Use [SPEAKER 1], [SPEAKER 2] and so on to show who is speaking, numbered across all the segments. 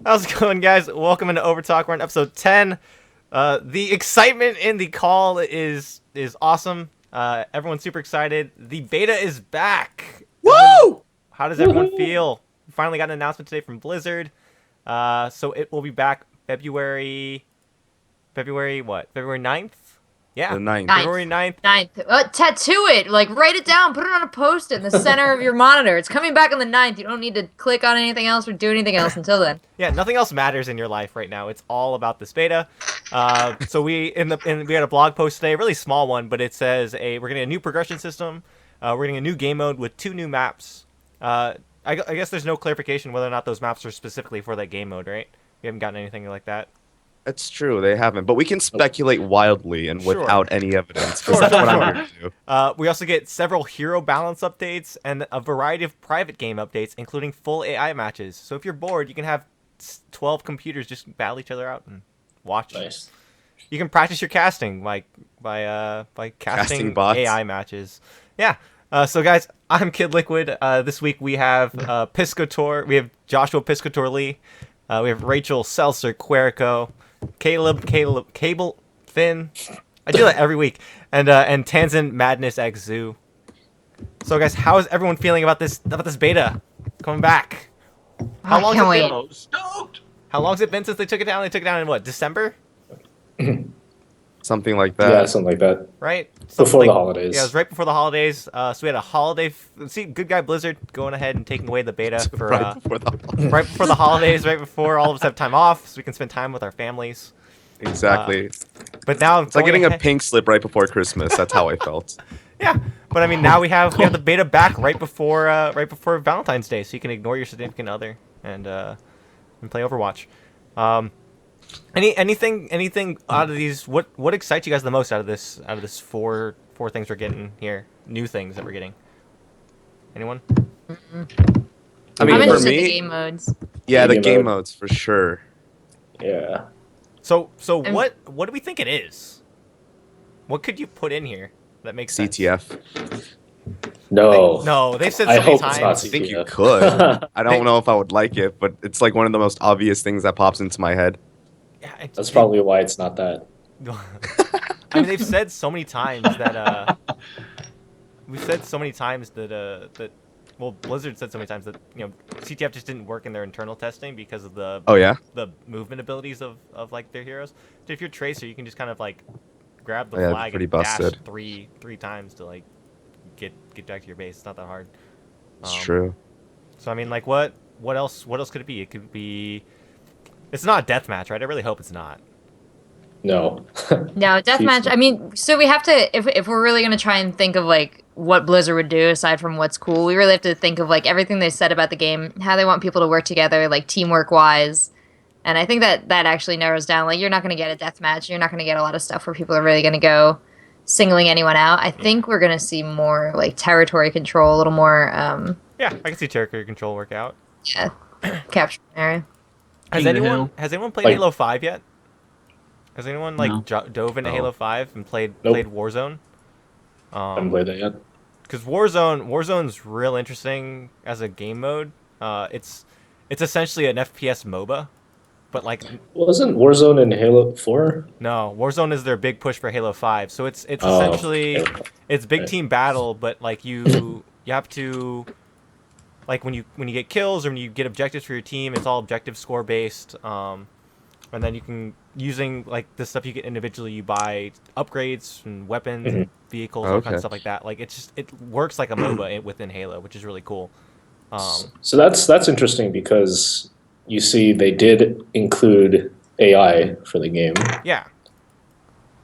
[SPEAKER 1] How's it going, guys? Welcome into Overtalk. We're on episode 10. The excitement in the call is awesome. Everyone's super excited. The beta is back.
[SPEAKER 2] Woo!
[SPEAKER 1] How does everyone feel? We finally got an announcement today from Blizzard. So it will be back February what? February 9th? Yeah.
[SPEAKER 2] The 9th.
[SPEAKER 1] February 9th.
[SPEAKER 3] Tattoo it. Like, write it down. Put it on a post-it in the center of your monitor. It's coming back on the 9th. You don't need to click on anything else or do anything else until then.
[SPEAKER 1] Yeah, nothing else matters in your life right now. It's all about this beta. So we had a blog post today, a really small one, but it says we're getting a new progression system. We're getting a new game mode with 2 new maps. I guess there's no clarification whether or not those maps are specifically for that game mode, right? We haven't gotten anything like that.
[SPEAKER 2] That's true, they haven't. But we can speculate wildly and
[SPEAKER 1] Sure.
[SPEAKER 2] without any evidence.
[SPEAKER 1] Sure,
[SPEAKER 2] That's what
[SPEAKER 1] sure.
[SPEAKER 2] I'm here to do.
[SPEAKER 1] We also get several hero balance updates and a variety of private game updates, including full AI matches. So if you're bored, you can have 12 computers just battle each other out and watch.
[SPEAKER 4] Nice.
[SPEAKER 1] You can practice your casting by casting
[SPEAKER 2] bots.
[SPEAKER 1] AI matches. Yeah. So guys, I'm Kid Liquid. This week we have Piscator. We have Joshua Piscator Lee. We have Rachel Seltzer Querico. Cable, Finn. I do that every week. And Tanzan Madness X Zoo. So guys, how is everyone feeling about this beta coming back? How long has it been?
[SPEAKER 4] Oh, stoked!
[SPEAKER 1] How long has it been since they took it down? They took it down in what, December?
[SPEAKER 2] Something like that.
[SPEAKER 4] Yeah, something like that.
[SPEAKER 1] Right?
[SPEAKER 4] Before
[SPEAKER 1] Something
[SPEAKER 4] the holidays.
[SPEAKER 1] Yeah, it was right before the holidays. So we had a holiday. See, good guy Blizzard going ahead and taking away the beta for
[SPEAKER 2] right before the
[SPEAKER 1] right before the holidays, right before all of us have time off, so we can spend time with our families.
[SPEAKER 2] Exactly.
[SPEAKER 1] But now
[SPEAKER 2] It's like getting a pink slip right before Christmas. That's how I felt.
[SPEAKER 1] Yeah, but I mean, now we have the beta back right before Valentine's Day, so you can ignore your significant other and play Overwatch. Anything out of these? What excites you guys the most out of this four things we're getting here? New things that we're getting. Anyone?
[SPEAKER 2] I mean,
[SPEAKER 3] I'm
[SPEAKER 2] for
[SPEAKER 3] interested in the
[SPEAKER 2] me,
[SPEAKER 3] game modes.
[SPEAKER 2] yeah, the
[SPEAKER 4] Game
[SPEAKER 2] game
[SPEAKER 4] mode.
[SPEAKER 2] modes for sure.
[SPEAKER 4] Yeah.
[SPEAKER 1] So what do we think it is? What could you put in here that makes sense?
[SPEAKER 2] CTF.
[SPEAKER 4] No.
[SPEAKER 1] No, they've said so
[SPEAKER 4] I
[SPEAKER 1] many
[SPEAKER 4] hope it's not
[SPEAKER 1] times.
[SPEAKER 2] I think you
[SPEAKER 4] CTF.
[SPEAKER 2] could. I don't know if I would like it, but it's like one of the most obvious things that pops into my head.
[SPEAKER 1] Yeah,
[SPEAKER 4] That's probably why it's not that.
[SPEAKER 1] I mean, they've said so many times that we've said so many times that well, Blizzard said so many times that CTF just didn't work in their internal testing because of the
[SPEAKER 2] Oh yeah?
[SPEAKER 1] the movement abilities of like their heroes. So if you're Tracer, you can just kind of like grab the
[SPEAKER 2] Yeah,
[SPEAKER 1] flag
[SPEAKER 2] pretty
[SPEAKER 1] and dash
[SPEAKER 2] busted.
[SPEAKER 1] three times to like get back to your base. It's not that hard.
[SPEAKER 2] It's true.
[SPEAKER 1] So I mean, like, what else could it be? It could be. It's not a deathmatch, right? I really hope it's not.
[SPEAKER 4] No.
[SPEAKER 3] No, deathmatch. I mean, so we have to, if we're really gonna try and think of like what Blizzard would do aside from what's cool, we really have to think of like everything they said about the game, how they want people to work together, like teamwork wise. And I think that actually narrows down. Like, you're not gonna get a deathmatch. You're not gonna get a lot of stuff where people are really gonna go singling anyone out. I think we're gonna see more like territory control, a little more.
[SPEAKER 1] Yeah, I can see territory control work out.
[SPEAKER 3] Yeah, capture an area.
[SPEAKER 1] Has
[SPEAKER 5] King of the
[SPEAKER 1] anyone
[SPEAKER 5] Hill.
[SPEAKER 1] played
[SPEAKER 4] Like-
[SPEAKER 1] Halo 5 yet? Has anyone like
[SPEAKER 5] No.
[SPEAKER 1] dove into
[SPEAKER 2] No.
[SPEAKER 1] Halo 5 and played
[SPEAKER 4] Nope.
[SPEAKER 1] Warzone?
[SPEAKER 4] Haven't played that yet.
[SPEAKER 1] Because Warzone's real interesting as a game mode. It's essentially an FPS MOBA, but like
[SPEAKER 4] Wasn't Warzone in Halo 4?
[SPEAKER 1] no, Warzone is their big push for Halo 5. So it's
[SPEAKER 4] Oh,
[SPEAKER 1] essentially
[SPEAKER 4] okay.
[SPEAKER 1] it's big
[SPEAKER 4] Okay.
[SPEAKER 1] team battle, but like you have to like when you get kills or when you get objectives for your team, it's all objective score based. And then you can using like the stuff you get individually, you buy upgrades and weapons and vehicles, all kinds
[SPEAKER 2] Okay.
[SPEAKER 1] of stuff like that. Like it works like a MOBA within Halo, which is really cool.
[SPEAKER 4] So that's interesting because you see they did include AI for the game.
[SPEAKER 1] Yeah.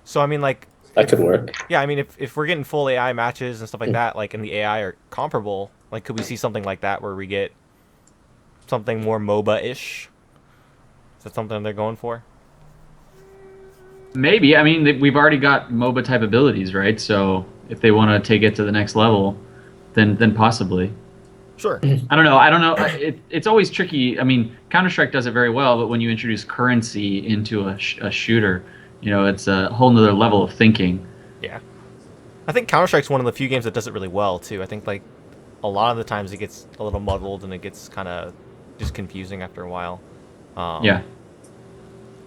[SPEAKER 1] So I mean, like,
[SPEAKER 4] That could work.
[SPEAKER 1] yeah, I mean, if we're getting full AI matches and stuff like that, like, and the AI are comparable, like, could we see something like that where we get something more MOBA-ish? Is that something they're going for?
[SPEAKER 5] Maybe. I mean, we've already got MOBA type abilities, right? So if they want to take it to the next level, then possibly.
[SPEAKER 1] Sure.
[SPEAKER 5] I don't know. It's always tricky. I mean, Counter-Strike does it very well, but when you introduce currency into a shooter, it's a whole nother level of thinking.
[SPEAKER 1] Yeah. I think Counter-Strike's one of the few games that does it really well, too. I think, like, a lot of the times it gets a little muddled and it gets kind of just confusing after a while.
[SPEAKER 5] Yeah.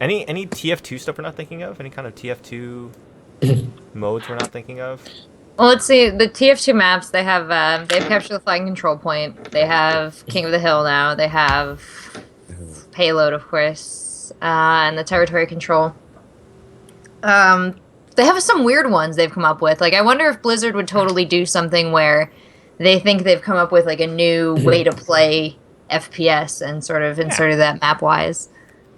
[SPEAKER 1] Any TF2 stuff we're not thinking of? Any kind of TF2 modes we're not thinking of?
[SPEAKER 3] Well, let's see. The TF2 maps, they've captured the flag and control point. They have King of the Hill now. They have payload, of course, and the territory control. They have some weird ones they've come up with. Like, I wonder if Blizzard would totally do something where they think they've come up with like a new way to play FPS and sort of inserted that map wise.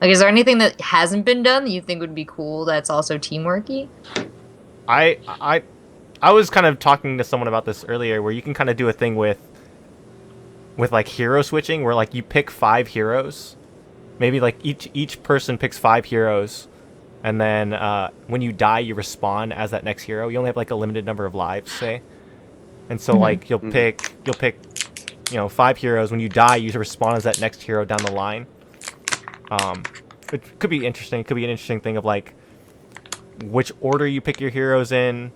[SPEAKER 3] Like, is there anything that hasn't been done that you think would be cool that's also teamworky?
[SPEAKER 1] I was kind of talking to someone about this earlier, where you can kind of do a thing with like hero switching, where like you pick 5 heroes, maybe like each person picks 5 heroes, and then when you die, you respawn as that next hero. You only have like a limited number of lives, say, and so like you'll pick 5 heroes. When you die, you respawn as that next hero down the line. It could be interesting. It could be an interesting thing of like which order you pick your heroes in,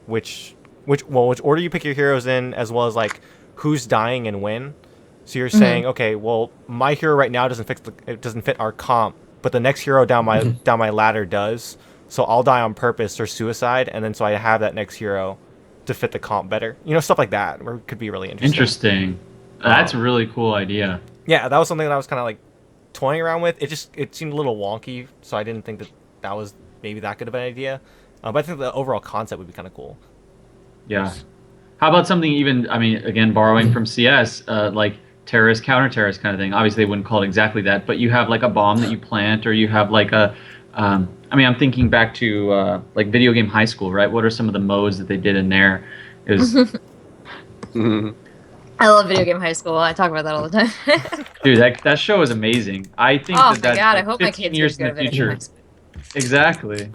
[SPEAKER 1] which order you pick your heroes in, as well as like who's dying and when. So you're saying, okay, well, my hero right now doesn't fit our comp, but the next hero down my ladder does. So I'll die on purpose or suicide, and then so I have that next hero to fit the comp better. Stuff like that, where it could be really interesting.
[SPEAKER 5] Interesting. That's a really cool idea.
[SPEAKER 1] Yeah, that was something that I was kind of like toying around with. It seemed a little wonky, so I didn't think that was maybe that good of an idea. But I think the overall concept would be kind of cool.
[SPEAKER 5] Yeah. How about something even, I mean, again, borrowing from CS, like terrorist, counter-terrorist kind of thing. Obviously, they wouldn't call it exactly that, but you have like a bomb that you plant, or you have like I'm thinking back to like video game high school, right? What are some of the modes that they did in there? It was...
[SPEAKER 3] I love video game high school. I talk about that all the time.
[SPEAKER 5] Dude, that show is amazing. I think
[SPEAKER 3] oh
[SPEAKER 5] that
[SPEAKER 3] my
[SPEAKER 5] that's
[SPEAKER 3] god, I
[SPEAKER 5] like
[SPEAKER 3] hope my
[SPEAKER 5] 15
[SPEAKER 3] kids
[SPEAKER 5] years
[SPEAKER 3] go
[SPEAKER 5] in
[SPEAKER 3] to
[SPEAKER 5] the
[SPEAKER 3] video game high
[SPEAKER 5] future.
[SPEAKER 3] school.
[SPEAKER 5] Exactly.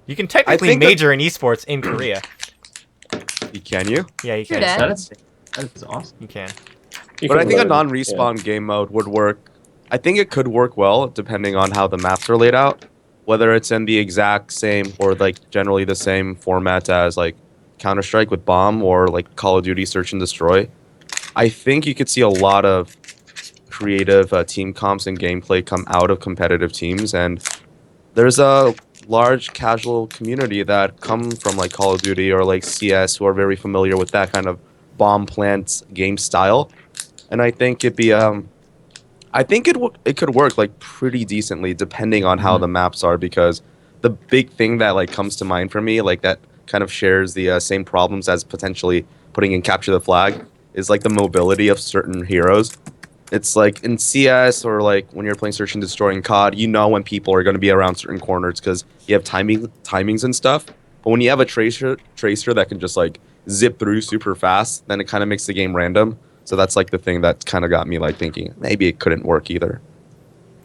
[SPEAKER 1] You can technically major in esports in Korea.
[SPEAKER 2] Can you?
[SPEAKER 1] Yeah, you
[SPEAKER 3] True
[SPEAKER 1] can.
[SPEAKER 3] that.
[SPEAKER 5] That is awesome.
[SPEAKER 1] You can.
[SPEAKER 2] But I think a non-respawn game mode would work. I think it could work well depending on how the maps are laid out. Whether it's in the exact same or like generally the same format as like Counter-Strike with Bomb or like Call of Duty Search and Destroy. I think you could see a lot of creative team comps and gameplay come out of competitive teams, and there's a large casual community that come from like Call of Duty or like CS who are very familiar with that kind of bomb plant game style, and I think it could work like pretty decently depending on how the maps are, because the big thing that like comes to mind for me, like that kind of shares the same problems as potentially putting in Capture the Flag, is like the mobility of certain heroes. It's like in CS or like when you're playing Search and Destroy in COD, you know when people are going to be around certain corners because you have timings and stuff. But when you have a tracer that can just like zip through super fast, then it kind of makes the game random. So that's like the thing that kind of got me like thinking maybe it couldn't work either.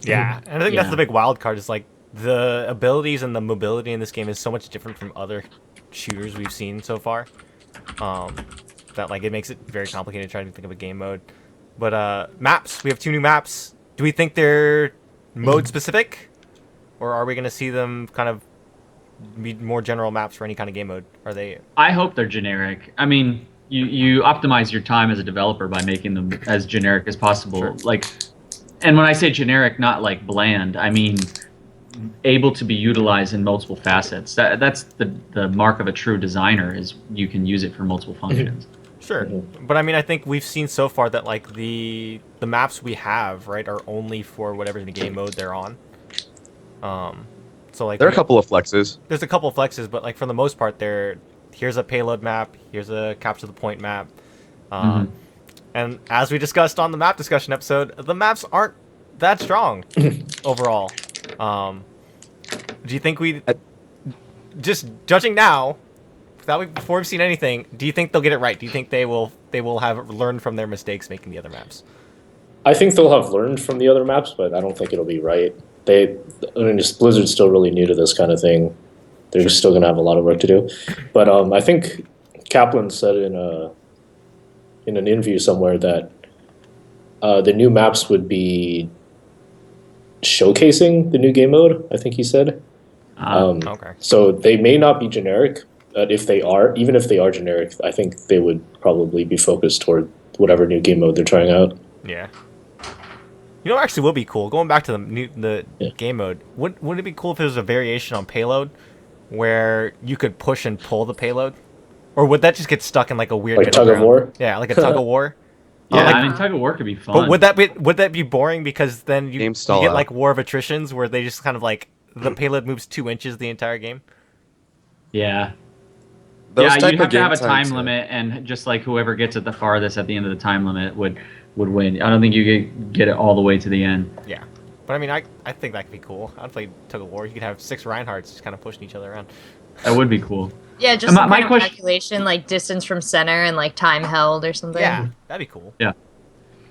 [SPEAKER 1] Yeah, and I think that's the big wild card, is like the abilities and the mobility in this game is so much different from other shooters we've seen so far. That like it makes it very complicated trying to think of a game mode. But maps, we have 2 new maps. Do we think they're mode specific, or are we going to see them kind of be more general maps for any kind of game mode? Are they?
[SPEAKER 5] I hope they're generic. I mean, you optimize your time as a developer by making them as generic as possible.
[SPEAKER 1] Sure.
[SPEAKER 5] Like, and when I say generic, not like bland, I mean able to be utilized in multiple facets. That's the mark of a true designer, is you can use it for multiple functions.
[SPEAKER 1] Sure, but I mean, I think we've seen so far that like the maps we have, right, are only for whatever the game mode they're on. So like
[SPEAKER 2] There are a couple of flexes.
[SPEAKER 1] There's a couple of flexes, but like for the most part, here's a payload map, here's a capture the point map, and as we discussed on the map discussion episode, the maps aren't that strong overall. Do you think just judging now, before we've seen anything, do you think they'll get it right? Do you think they will have learned from their mistakes making the other maps?
[SPEAKER 4] I think they'll have learned from the other maps, but I don't think it'll be right. Blizzard's still really new to this kind of thing. They're still going to have a lot of work to do. But I think Kaplan said in an interview somewhere that the new maps would be showcasing the new game mode, I think he said.
[SPEAKER 1] Okay.
[SPEAKER 4] So they may not be generic, but even if they are generic, I think they would probably be focused toward whatever new game mode they're trying out.
[SPEAKER 1] Yeah. You know, what actually would be cool. Going back to the
[SPEAKER 4] Yeah.
[SPEAKER 1] game mode, wouldn't it be cool if there was a variation on payload, where you could push and pull the payload, or would that just get stuck in like a weird
[SPEAKER 4] Like
[SPEAKER 1] middle
[SPEAKER 4] tug of
[SPEAKER 1] ground?
[SPEAKER 4] war?
[SPEAKER 1] Yeah, like a tug of war.
[SPEAKER 5] Yeah,
[SPEAKER 1] like-
[SPEAKER 5] I mean, tug of war could be fun.
[SPEAKER 1] But would that be boring because then you
[SPEAKER 2] Game stall
[SPEAKER 1] get
[SPEAKER 2] out.
[SPEAKER 1] like War of Attritions where they just kind of like the payload moves 2 inches the entire game?
[SPEAKER 5] Yeah.
[SPEAKER 2] Those
[SPEAKER 5] Yeah,
[SPEAKER 2] type
[SPEAKER 5] you'd
[SPEAKER 2] of
[SPEAKER 5] have to have a
[SPEAKER 2] game
[SPEAKER 5] time
[SPEAKER 2] times,
[SPEAKER 5] limit, and just like whoever gets it the farthest at the end of the time limit would win. I don't think you could get it all the way to the end.
[SPEAKER 1] Yeah. But I mean, I think that could be cool. I'd play tug of war. You could have 6 Reinhardts just kind of pushing each other around.
[SPEAKER 5] That would be cool.
[SPEAKER 3] Yeah, just
[SPEAKER 5] My-
[SPEAKER 3] some
[SPEAKER 5] my
[SPEAKER 3] kind of
[SPEAKER 5] question-
[SPEAKER 3] calculation, like distance from center and like time held or something.
[SPEAKER 1] Yeah, that'd be cool.
[SPEAKER 5] Yeah.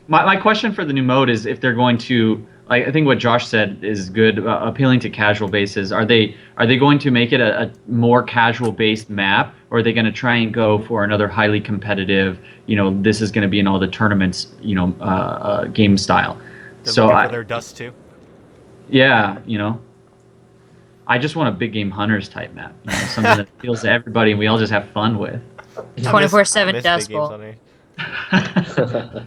[SPEAKER 5] My question for the new mode is if they're going to, like, I think what Josh said is good, appealing to casual bases. Are they going to make it a more casual based map, or are they going to try and go for another highly competitive, this is going to be in all the tournaments, game style?
[SPEAKER 1] They're
[SPEAKER 5] So
[SPEAKER 1] looking for their dust too.
[SPEAKER 5] yeah, I just want a big game hunters type map, something that appeals to everybody and we all just have fun with.
[SPEAKER 3] 24/7
[SPEAKER 1] I miss
[SPEAKER 3] Dust
[SPEAKER 1] big games
[SPEAKER 3] Bowl.
[SPEAKER 1] on there.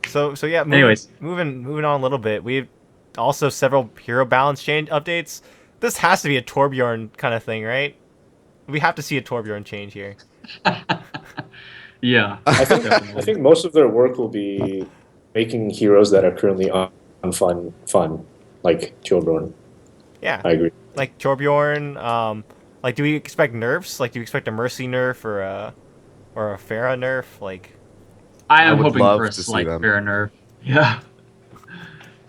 [SPEAKER 1] So yeah.
[SPEAKER 5] Anyways.
[SPEAKER 1] Moving on a little bit. We've also several hero balance change updates. This has to be a Torbjorn kind of thing, right? We have to see a Torbjorn change here.
[SPEAKER 5] Yeah.
[SPEAKER 4] I think most of their work will be making heroes that are currently fun, like Torbjorn.
[SPEAKER 1] Yeah,
[SPEAKER 4] I agree.
[SPEAKER 1] like Torbjorn. Like, do we expect nerfs? Like, do you expect a Mercy nerf or a Pharah nerf? Like,
[SPEAKER 5] I am
[SPEAKER 2] would
[SPEAKER 5] hoping
[SPEAKER 2] love
[SPEAKER 5] for a
[SPEAKER 2] to see
[SPEAKER 5] slight
[SPEAKER 2] them.
[SPEAKER 5] fair nerf. Yeah.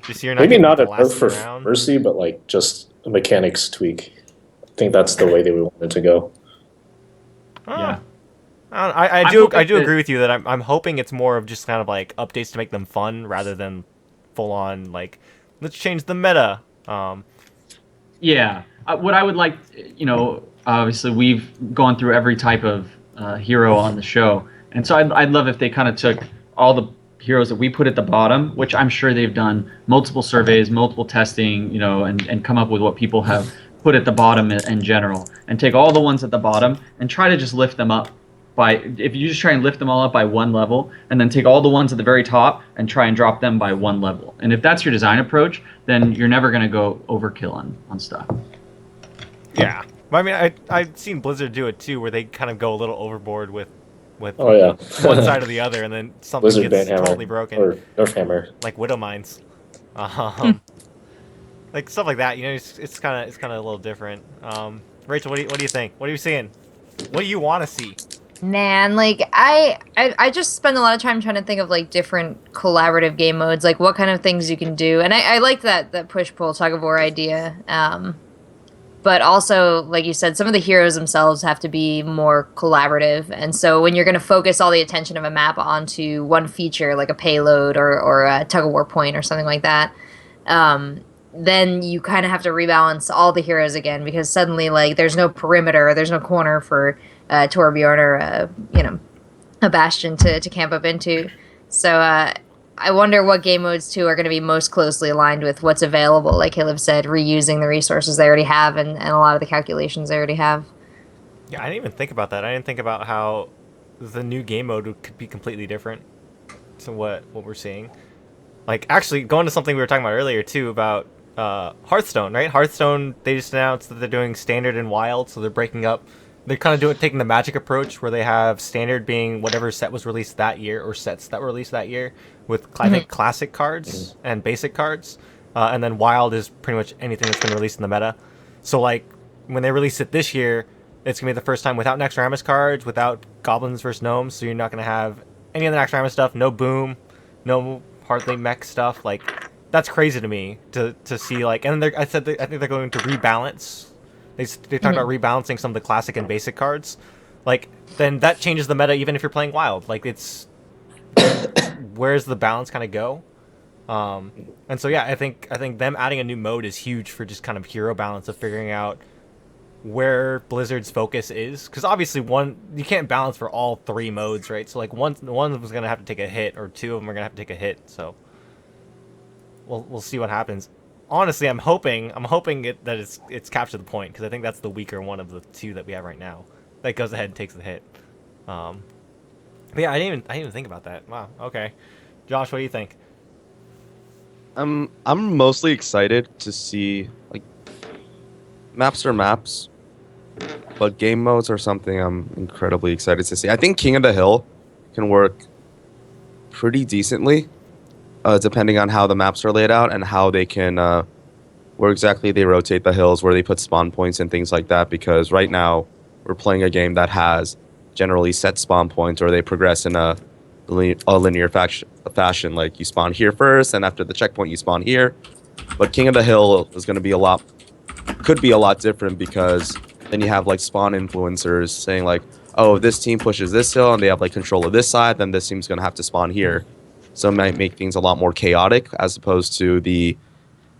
[SPEAKER 1] just you're not
[SPEAKER 4] Maybe
[SPEAKER 1] getting
[SPEAKER 4] not a nerf
[SPEAKER 1] blasted
[SPEAKER 4] for
[SPEAKER 1] around.
[SPEAKER 4] Mercy, but like just a mechanics tweak. I think that's the way they would want it to go.
[SPEAKER 1] Huh.
[SPEAKER 5] Yeah.
[SPEAKER 1] I
[SPEAKER 5] I'm
[SPEAKER 1] do
[SPEAKER 5] hoping that-
[SPEAKER 1] agree with you that I'm hoping it's more of just kind of like updates to make them fun rather than full on like let's change the meta.
[SPEAKER 5] Yeah. What I would like, obviously we've gone through every type of hero on the show, and so I'd love if they kind of took all the heroes that we put at the bottom, which I'm sure they've done multiple surveys, multiple testing, and come up with what people have put at the bottom in general, and take all the ones at the bottom and try to just lift them up if you just try and lift them all up by one level, and then take all the ones at the very top and try and drop them by one level. And if that's your design approach, then you're never going to go overkill on stuff.
[SPEAKER 1] Yeah. But I mean, I've seen Blizzard do it too, where they kind of go a little overboard with
[SPEAKER 4] Oh yeah,
[SPEAKER 1] one side or the other, and then something
[SPEAKER 4] Blizzard
[SPEAKER 1] gets
[SPEAKER 4] Banhammer
[SPEAKER 1] totally broken,
[SPEAKER 4] or Nerf Hammer.
[SPEAKER 1] like Widow Mines. Like stuff like that. It's kind of a little different. Rachel, what do you think? What are you seeing? What do you want to see?
[SPEAKER 3] Man, like I just spend a lot of time trying to think of like different collaborative game modes, like what kind of things you can do. And I like that push pull tug of war idea. But also, like you said, some of the heroes themselves have to be more collaborative. And so when you're going to focus all the attention of a map onto one feature, like a payload or a tug of war point or something like that, then you kind of have to rebalance all the heroes again, because suddenly like there's no perimeter, there's no corner for Torbjorn or a Bastion to camp up into. So I wonder what game modes too are going to be most closely aligned with what's available. Like Caleb said, reusing the resources they already have and a lot of the calculations they already have.
[SPEAKER 1] Yeah, I didn't even think about that. I didn't think about how the new game mode could be completely different to what we're seeing. Like, actually, going to something we were talking about earlier too about Hearthstone, right? Hearthstone, they just announced that they're doing standard and wild, so they're breaking up. They're kind of taking the Magic approach, where they have standard being whatever set was released that year, or sets that were released that year, with I think classic cards and basic cards, and then wild is pretty much anything that's been released in the meta. So like when they release it this year, it's gonna be the first time without Naxxramas cards, without goblins versus gnomes. So you're not gonna have any of the Naxxramas stuff, no boom, no hardly mech stuff. Like that's crazy to me to see. Like, and I think they're going to rebalance. They talked about rebalancing some of the classic and basic cards. Like, then that changes the meta even if you're playing wild. Like, it's where's the balance kind of go? And so yeah, I think them adding a new mode is huge for just kind of hero balance of figuring out where Blizzard's focus is, because obviously you can't balance for all 3 modes, right? So like one was gonna have to take a hit, or 2 of them are gonna have to take a hit. So we'll see what happens. Honestly, I'm hoping that it's capture the point, because I think that's the weaker one of the 2 that we have right now that goes ahead and takes the hit. But yeah, I didn't even think about that. Wow. Okay, Josh, what do you think?
[SPEAKER 2] I'm mostly excited to see like maps are maps, but game modes are something I'm incredibly excited to see. I think King of the Hill can work pretty decently, depending on how the maps are laid out and how they can where exactly they rotate the hills, where they put spawn points and things like that. Because right now we're playing a game that has generally set spawn points, or they progress in a linear fashion. Like you spawn here first, and after the checkpoint you spawn here. But King of the Hill is going to be could be a lot different, because then you have like spawn influencers saying like, oh, this team pushes this hill and they have like control of this side, then this team's going to have to spawn here. So it might make things a lot more chaotic as opposed to the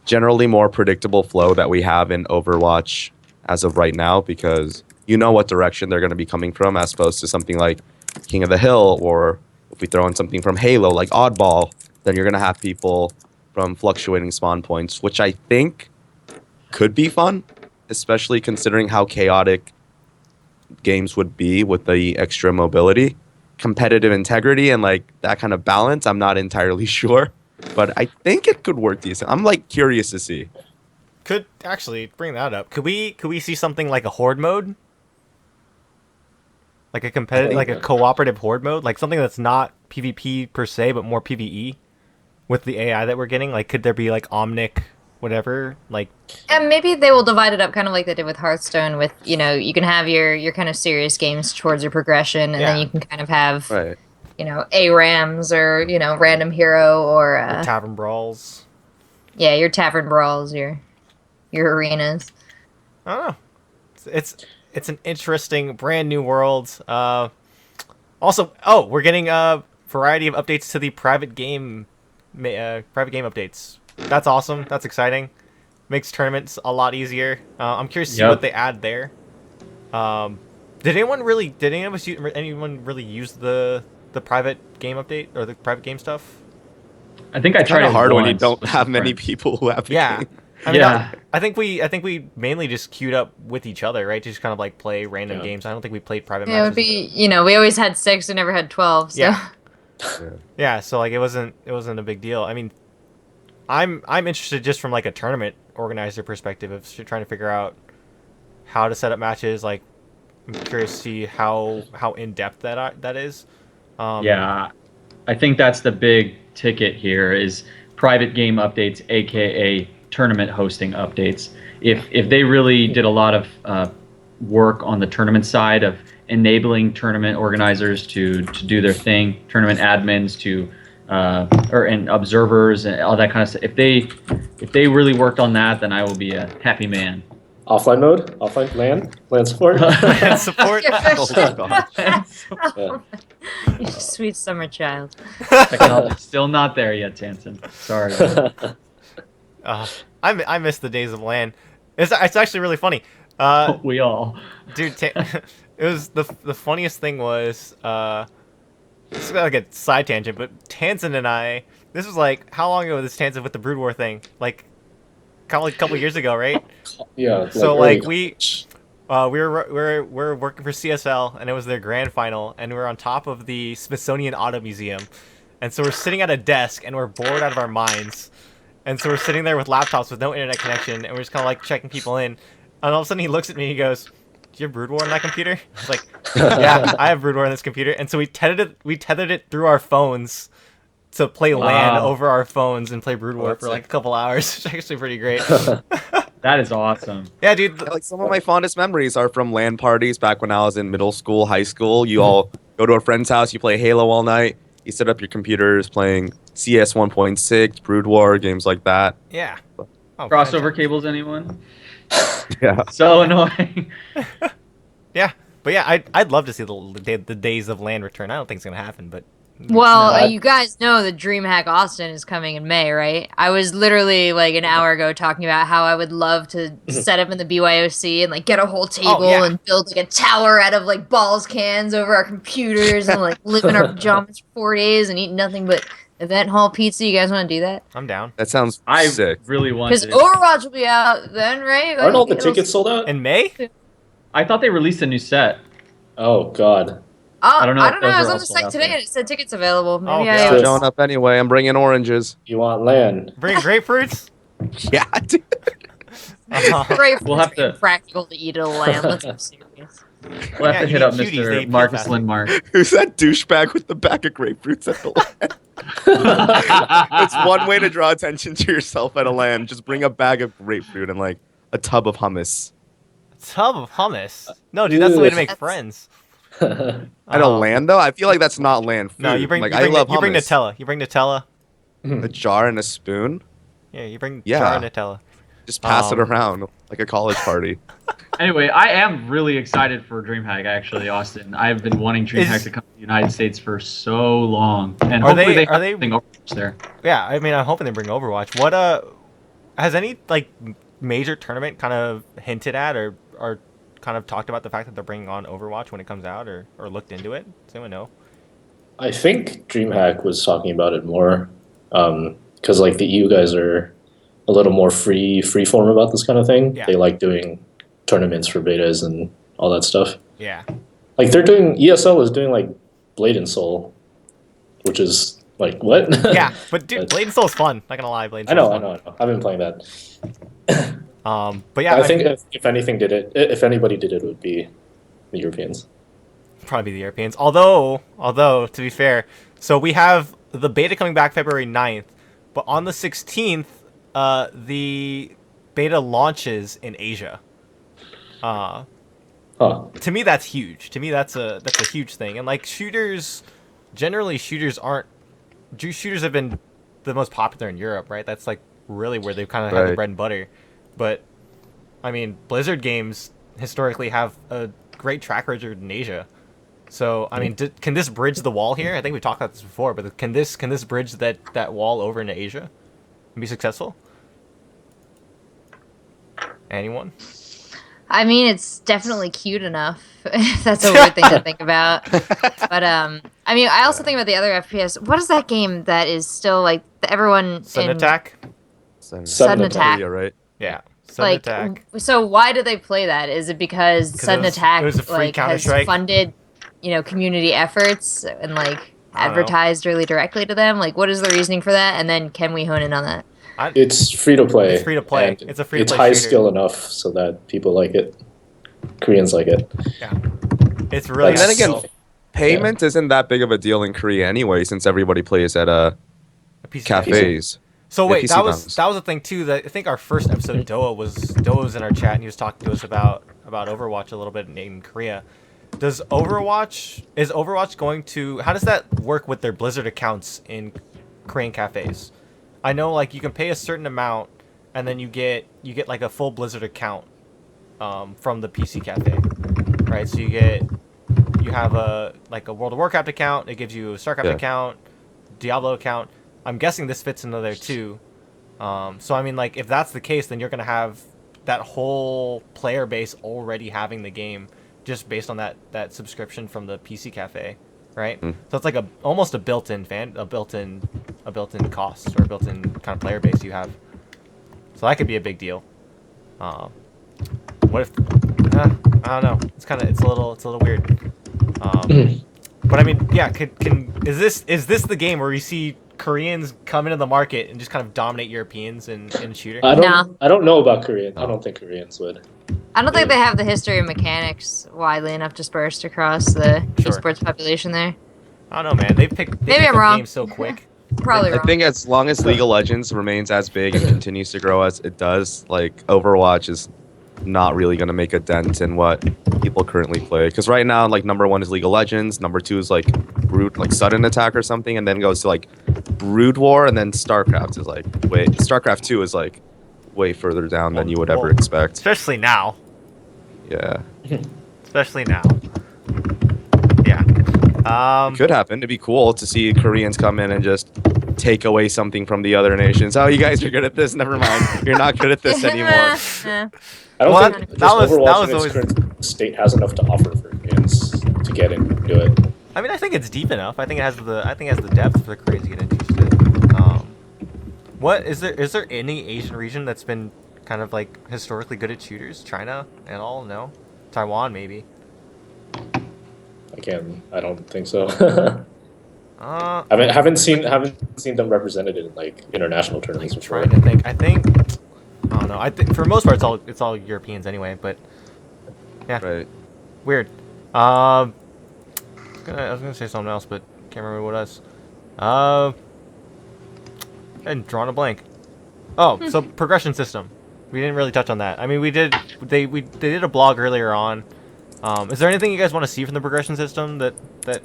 [SPEAKER 2] generally more predictable flow that we have in Overwatch as of right now, because you know what direction they're going to be coming from, as opposed to something like King of the Hill, or if we throw in something from Halo like Oddball, then you're going to have people from fluctuating spawn points, which I think could be fun, especially considering how chaotic games would be with the extra mobility. Competitive integrity and like that kind of balance, I'm not entirely sure, but I think it could work decent. I'm like curious to see.
[SPEAKER 1] Could actually bring that up. Could we see something like a horde mode? Like a competitive, like a cooperative horde mode, like something that's not PvP per se, but more PvE with the AI that we're getting. Like, could there be like Omnic, whatever? Like,
[SPEAKER 3] And maybe they will divide it up kind of like they did with Hearthstone with, you can have your kind of serious games towards your progression, and then
[SPEAKER 1] Yeah.
[SPEAKER 3] you can kind of have,
[SPEAKER 2] Right.
[SPEAKER 3] ARAMs or, random hero or,
[SPEAKER 1] tavern brawls.
[SPEAKER 3] yeah, your tavern brawls, your arenas.
[SPEAKER 1] I don't know. It's an interesting, brand new world. Also, we're getting a variety of updates to the private game updates. That's awesome. That's exciting. Makes tournaments a lot easier. I'm curious to see what they add there. Did anyone really use the private game update or the private game stuff?
[SPEAKER 5] I think I tried
[SPEAKER 2] Kind
[SPEAKER 5] it
[SPEAKER 2] of hard when you
[SPEAKER 5] once
[SPEAKER 2] don't
[SPEAKER 5] with
[SPEAKER 2] have
[SPEAKER 5] some
[SPEAKER 2] many
[SPEAKER 5] friends.
[SPEAKER 2] people who have the
[SPEAKER 1] Yeah.
[SPEAKER 2] game.
[SPEAKER 1] I mean,
[SPEAKER 5] Yeah.
[SPEAKER 1] I think we mainly just queued up with each other, right? Just kind of like play random games. I don't think we played private
[SPEAKER 3] Yeah, it
[SPEAKER 1] matches.
[SPEAKER 3] would be, we always had 6 and never had 12, so.
[SPEAKER 1] Yeah. Yeah, so like it wasn't a big deal. I mean, I'm interested just from like a tournament organizer perspective of trying to figure out how to set up matches. Like, I'm curious to see how in depth that is.
[SPEAKER 5] Yeah, I think that's the big ticket here is private game updates, aka tournament hosting updates. If they really did a lot of work on the tournament side of enabling tournament organizers to do their thing, tournament admins to and observers and all that kind of stuff. If they really worked on that, then I will be a happy man.
[SPEAKER 4] Offline mode, offline LAN support.
[SPEAKER 1] And support.
[SPEAKER 2] Oh, gosh.
[SPEAKER 4] Yeah.
[SPEAKER 3] You sweet summer child.
[SPEAKER 5] Technology's still not there yet, Tansen. Sorry.
[SPEAKER 1] I miss the days of LAN. It's actually really funny.
[SPEAKER 5] We all.
[SPEAKER 1] Dude, it was the funniest thing was this is like a side tangent, but Tansen and I, this was like how long ago was this Tansen with the Brood War thing? Like a couple years ago, right?
[SPEAKER 4] Yeah.
[SPEAKER 1] So
[SPEAKER 4] early
[SPEAKER 1] like we were working for CSL, and it was their grand final, and we were on top of the Smithsonian Auto Museum, and so we're sitting at a desk, and we're bored out of our minds, and so we're sitting there with laptops with no internet connection, and we're just kind of like checking people in, and all of a sudden he looks at me and he goes, "Do you have Brood War on that computer?" I was like, "Yeah, I have Brood War on this computer," and so we tethered it through our phones to play LAN over our phones and play Brood War for like a couple hours. It's actually pretty great.
[SPEAKER 5] That is awesome.
[SPEAKER 1] Yeah, dude.
[SPEAKER 2] Like some of my fondest memories are from LAN parties back when I was in middle school, high school. You all go to a friend's house, you play Halo all night. You set up your computers playing CS 1.6, Brood War, games like that.
[SPEAKER 1] Yeah. Oh,
[SPEAKER 5] Crossover cables, anyone?
[SPEAKER 2] Yeah.
[SPEAKER 5] So annoying.
[SPEAKER 1] Yeah, but yeah, I'd love to see the days of LAN return. I don't think it's gonna happen, but
[SPEAKER 3] Well,
[SPEAKER 4] No.
[SPEAKER 3] you guys know that DreamHack Austin is coming in May, right? I was literally like an hour ago talking about how I would love to set up in the BYOC and like get a whole table
[SPEAKER 1] yeah.
[SPEAKER 3] and build like a tower out of like balls cans over our computers and like live in our pajamas for 4 days and eat nothing but event hall pizza. You guys want to do that?
[SPEAKER 1] I'm down.
[SPEAKER 2] That sounds
[SPEAKER 5] I
[SPEAKER 2] sick.
[SPEAKER 5] really
[SPEAKER 3] Because
[SPEAKER 5] wanted it.
[SPEAKER 3] Overwatch will be out then, right?
[SPEAKER 4] Aren't all the
[SPEAKER 3] It'll-
[SPEAKER 4] tickets sold out?
[SPEAKER 1] In May?
[SPEAKER 5] I thought they released a new set.
[SPEAKER 4] Oh God.
[SPEAKER 3] Oh,
[SPEAKER 5] I don't know
[SPEAKER 3] I
[SPEAKER 5] if
[SPEAKER 3] don't know.
[SPEAKER 5] those
[SPEAKER 3] I
[SPEAKER 5] are
[SPEAKER 3] was on
[SPEAKER 5] all
[SPEAKER 3] the
[SPEAKER 5] sold
[SPEAKER 3] site
[SPEAKER 5] out
[SPEAKER 3] today
[SPEAKER 5] there.
[SPEAKER 3] and it said tickets available. Maybe
[SPEAKER 1] Oh,
[SPEAKER 3] I
[SPEAKER 1] God.
[SPEAKER 2] I'm
[SPEAKER 3] was.
[SPEAKER 2] showing up anyway. I'm bringing oranges.
[SPEAKER 4] You want land?
[SPEAKER 1] Bring grapefruits.
[SPEAKER 2] Yeah, dude.
[SPEAKER 3] Great.
[SPEAKER 5] We'll have to-
[SPEAKER 3] Impractical to eat at a lamb. Let's be serious.
[SPEAKER 5] We'll have
[SPEAKER 1] Yeah,
[SPEAKER 5] to
[SPEAKER 1] you
[SPEAKER 5] hit
[SPEAKER 1] need
[SPEAKER 5] up
[SPEAKER 1] cuties, they
[SPEAKER 5] Mr.
[SPEAKER 1] peel
[SPEAKER 5] Marcus
[SPEAKER 1] faster.
[SPEAKER 5] Lindmark.
[SPEAKER 2] Who's that douchebag with the bag of grapefruits at the land? It's one way to draw attention to yourself at a land. Just bring a bag of grapefruit and like a tub of hummus.
[SPEAKER 1] Tub of hummus. No, dude, that's the way to make
[SPEAKER 3] That's-
[SPEAKER 1] friends.
[SPEAKER 2] At a
[SPEAKER 1] Um,
[SPEAKER 2] land though, I feel like that's not land food.
[SPEAKER 1] No, you bring
[SPEAKER 2] like
[SPEAKER 1] you
[SPEAKER 2] I
[SPEAKER 1] bring,
[SPEAKER 2] love
[SPEAKER 1] you bring
[SPEAKER 2] hummus.
[SPEAKER 1] Nutella. You bring Nutella.
[SPEAKER 2] A jar and a spoon.
[SPEAKER 1] Yeah, you bring
[SPEAKER 2] Yeah.
[SPEAKER 1] jar of Nutella.
[SPEAKER 2] Just pass it
[SPEAKER 1] Um,
[SPEAKER 2] around like a college party.
[SPEAKER 5] Anyway, I am really excited for DreamHack, actually, Austin. I've been wanting DreamHack
[SPEAKER 1] Is-
[SPEAKER 5] to come to the United States for so long. And
[SPEAKER 1] Are
[SPEAKER 5] hopefully
[SPEAKER 1] they-
[SPEAKER 5] they
[SPEAKER 1] are
[SPEAKER 5] have
[SPEAKER 1] they-
[SPEAKER 5] something Overwatch there.
[SPEAKER 1] Yeah, I mean, I'm hoping they bring Overwatch. What has any like major tournament kind of hinted at or kind of talked about the fact that they're bringing on Overwatch when it comes out or looked into it? Does anyone know?
[SPEAKER 4] I think DreamHack was talking about it more, because like the EU guys are a little more free form about this kind of thing.
[SPEAKER 1] Yeah.
[SPEAKER 4] They like doing tournaments for betas and all that stuff.
[SPEAKER 1] Yeah.
[SPEAKER 4] Like they're doing ESL is doing like Blade and Soul, which is like what?
[SPEAKER 1] Yeah, but dude,
[SPEAKER 4] But-
[SPEAKER 1] Blade and Soul is fun. Not gonna lie, Blade
[SPEAKER 4] I
[SPEAKER 1] and
[SPEAKER 4] know,
[SPEAKER 1] Soul
[SPEAKER 4] I know. I've been playing that.
[SPEAKER 1] But yeah,
[SPEAKER 4] I think if anything did it, if anybody did it, it would be the Europeans.
[SPEAKER 1] probably the Europeans. Although to be fair, so we have the beta coming back February 9th, but on the 16th, the beta launches in Asia.
[SPEAKER 4] Huh.
[SPEAKER 1] To me, that's huge. To me, that's a huge thing. And like shooters, generally shooters have been the most popular in Europe, right? That's like really where they've kind of had the
[SPEAKER 2] Right.
[SPEAKER 1] bread and butter. But I mean, Blizzard games historically have a great track record in Asia. So I mean, can this bridge the wall here? I think we talked about this before, but can this bridge that wall over into Asia and be successful? Anyone?
[SPEAKER 3] I mean, it's definitely cute enough. If that's a weird thing to think about. But I mean, I also think about the other FPS. What is that game that is still like everyone
[SPEAKER 1] Sudden
[SPEAKER 3] in
[SPEAKER 1] attack?
[SPEAKER 3] Sudden Attack?
[SPEAKER 2] Yeah, right.
[SPEAKER 1] Yeah. Sudden
[SPEAKER 3] Like,
[SPEAKER 1] attack.
[SPEAKER 3] so why do they play that? Is it because
[SPEAKER 1] 'Cause
[SPEAKER 3] Sudden
[SPEAKER 1] it was-
[SPEAKER 3] Attack
[SPEAKER 1] it was a free
[SPEAKER 3] like has
[SPEAKER 1] Counter-Strike?
[SPEAKER 3] funded, community efforts and like
[SPEAKER 1] I don't know.
[SPEAKER 3] advertised really directly to them? Like, what is the reasoning for that? And then can we hone in on that?
[SPEAKER 4] It's free to play.
[SPEAKER 1] It's free to play.
[SPEAKER 4] and
[SPEAKER 1] It's a free to
[SPEAKER 4] It's
[SPEAKER 1] play
[SPEAKER 4] high
[SPEAKER 1] shooter.
[SPEAKER 4] skill enough so that people like it. Koreans like it.
[SPEAKER 1] It's really
[SPEAKER 2] And then
[SPEAKER 4] That's-
[SPEAKER 2] again,
[SPEAKER 4] so-
[SPEAKER 2] payment isn't that big of a deal in Korea anyway, since everybody plays at
[SPEAKER 1] a piece of
[SPEAKER 2] cafes.
[SPEAKER 1] So
[SPEAKER 2] Yeah,
[SPEAKER 1] wait,
[SPEAKER 2] PC
[SPEAKER 1] that was
[SPEAKER 2] times.
[SPEAKER 1] a thing too. That I think our first episode, Doa was in our chat and he was talking to us about Overwatch a little bit in Korea. Is Overwatch going to? How does that work with their Blizzard accounts in Korean cafes? I know like you can pay a certain amount and then you get like a full Blizzard account from the PC cafe, right? So you have a World of Warcraft account. It gives you a StarCraft
[SPEAKER 2] Yeah.
[SPEAKER 1] account, Diablo account. I'm guessing this fits into there too. So I mean, like, if that's the case, then you're gonna have that whole player base already having the game just based on that subscription from the PC cafe, right?
[SPEAKER 2] Mm.
[SPEAKER 1] So it's like almost a built-in cost or a built-in kind of player base you have. So that could be a big deal. What if? I don't know. It's a little weird. But I mean, yeah. Is this the game where we see Koreans come into the market and just kind of dominate Europeans in shooter?
[SPEAKER 4] I don't know about Korean. I don't think Koreans would.
[SPEAKER 3] I don't think they have the history of mechanics widely enough dispersed across the
[SPEAKER 1] Sure.
[SPEAKER 3] esports population there.
[SPEAKER 1] I don't know, man. They
[SPEAKER 3] Maybe
[SPEAKER 1] pick
[SPEAKER 3] I'm
[SPEAKER 1] up
[SPEAKER 3] wrong.
[SPEAKER 1] games so quick.
[SPEAKER 3] Probably
[SPEAKER 2] I
[SPEAKER 3] wrong.
[SPEAKER 2] think as long as League of Legends remains as big and continues to grow as it does, like Overwatch is not really going to make a dent in what people currently play. Because right now, like number 1 is League of Legends, number 2 is like Sudden Attack or something, and then goes to like Brood War, and then StarCraft is like StarCraft 2 is like way further down than you would ever
[SPEAKER 1] Well,
[SPEAKER 2] expect.
[SPEAKER 1] Especially now.
[SPEAKER 2] Yeah,
[SPEAKER 1] Especially now. Yeah.
[SPEAKER 2] could happen. It'd be cool to see Koreans come in and just take away something from the other nations. Oh, you guys are good at this. Never mind. You're not good at this anymore.
[SPEAKER 3] Eh.
[SPEAKER 4] I don't
[SPEAKER 1] Well,
[SPEAKER 4] think
[SPEAKER 1] that
[SPEAKER 4] just
[SPEAKER 1] was
[SPEAKER 4] Overwatch in its
[SPEAKER 1] always-
[SPEAKER 4] current state has enough to offer for Koreans to get into it.
[SPEAKER 1] I mean, I think it's deep enough. I think it has the depth for the Koreans to get interested. What is there any Asian region that's been kind of like historically good at shooters? China and all? No. Taiwan maybe.
[SPEAKER 4] I can. I don't think so.
[SPEAKER 1] Uh,
[SPEAKER 4] haven't seen them represented in like international tournaments before.
[SPEAKER 1] trying to think. I don't know. I think for the most part it's all Europeans anyway. But yeah,
[SPEAKER 2] Right.
[SPEAKER 1] weird. I was gonna say something else, but can't remember what it was. And drawn a blank. Oh, so progression system. We didn't really touch on that. I mean, we did. They did a blog earlier on. Is there anything you guys want to see from the progression system that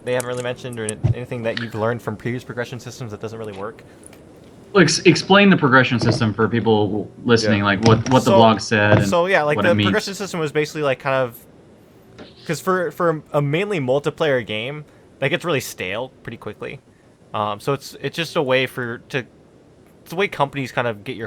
[SPEAKER 1] they haven't really mentioned, or anything that you've learned from previous progression systems that doesn't really work?
[SPEAKER 5] Well, explain the progression system for people listening,
[SPEAKER 2] Yeah.
[SPEAKER 5] like what the blog said. And
[SPEAKER 1] So yeah, like
[SPEAKER 5] what
[SPEAKER 1] the
[SPEAKER 5] it means.
[SPEAKER 1] progression system was basically like kind of, because for a mainly multiplayer game, that gets really stale pretty quickly. So it's just a way it's a way companies kind of get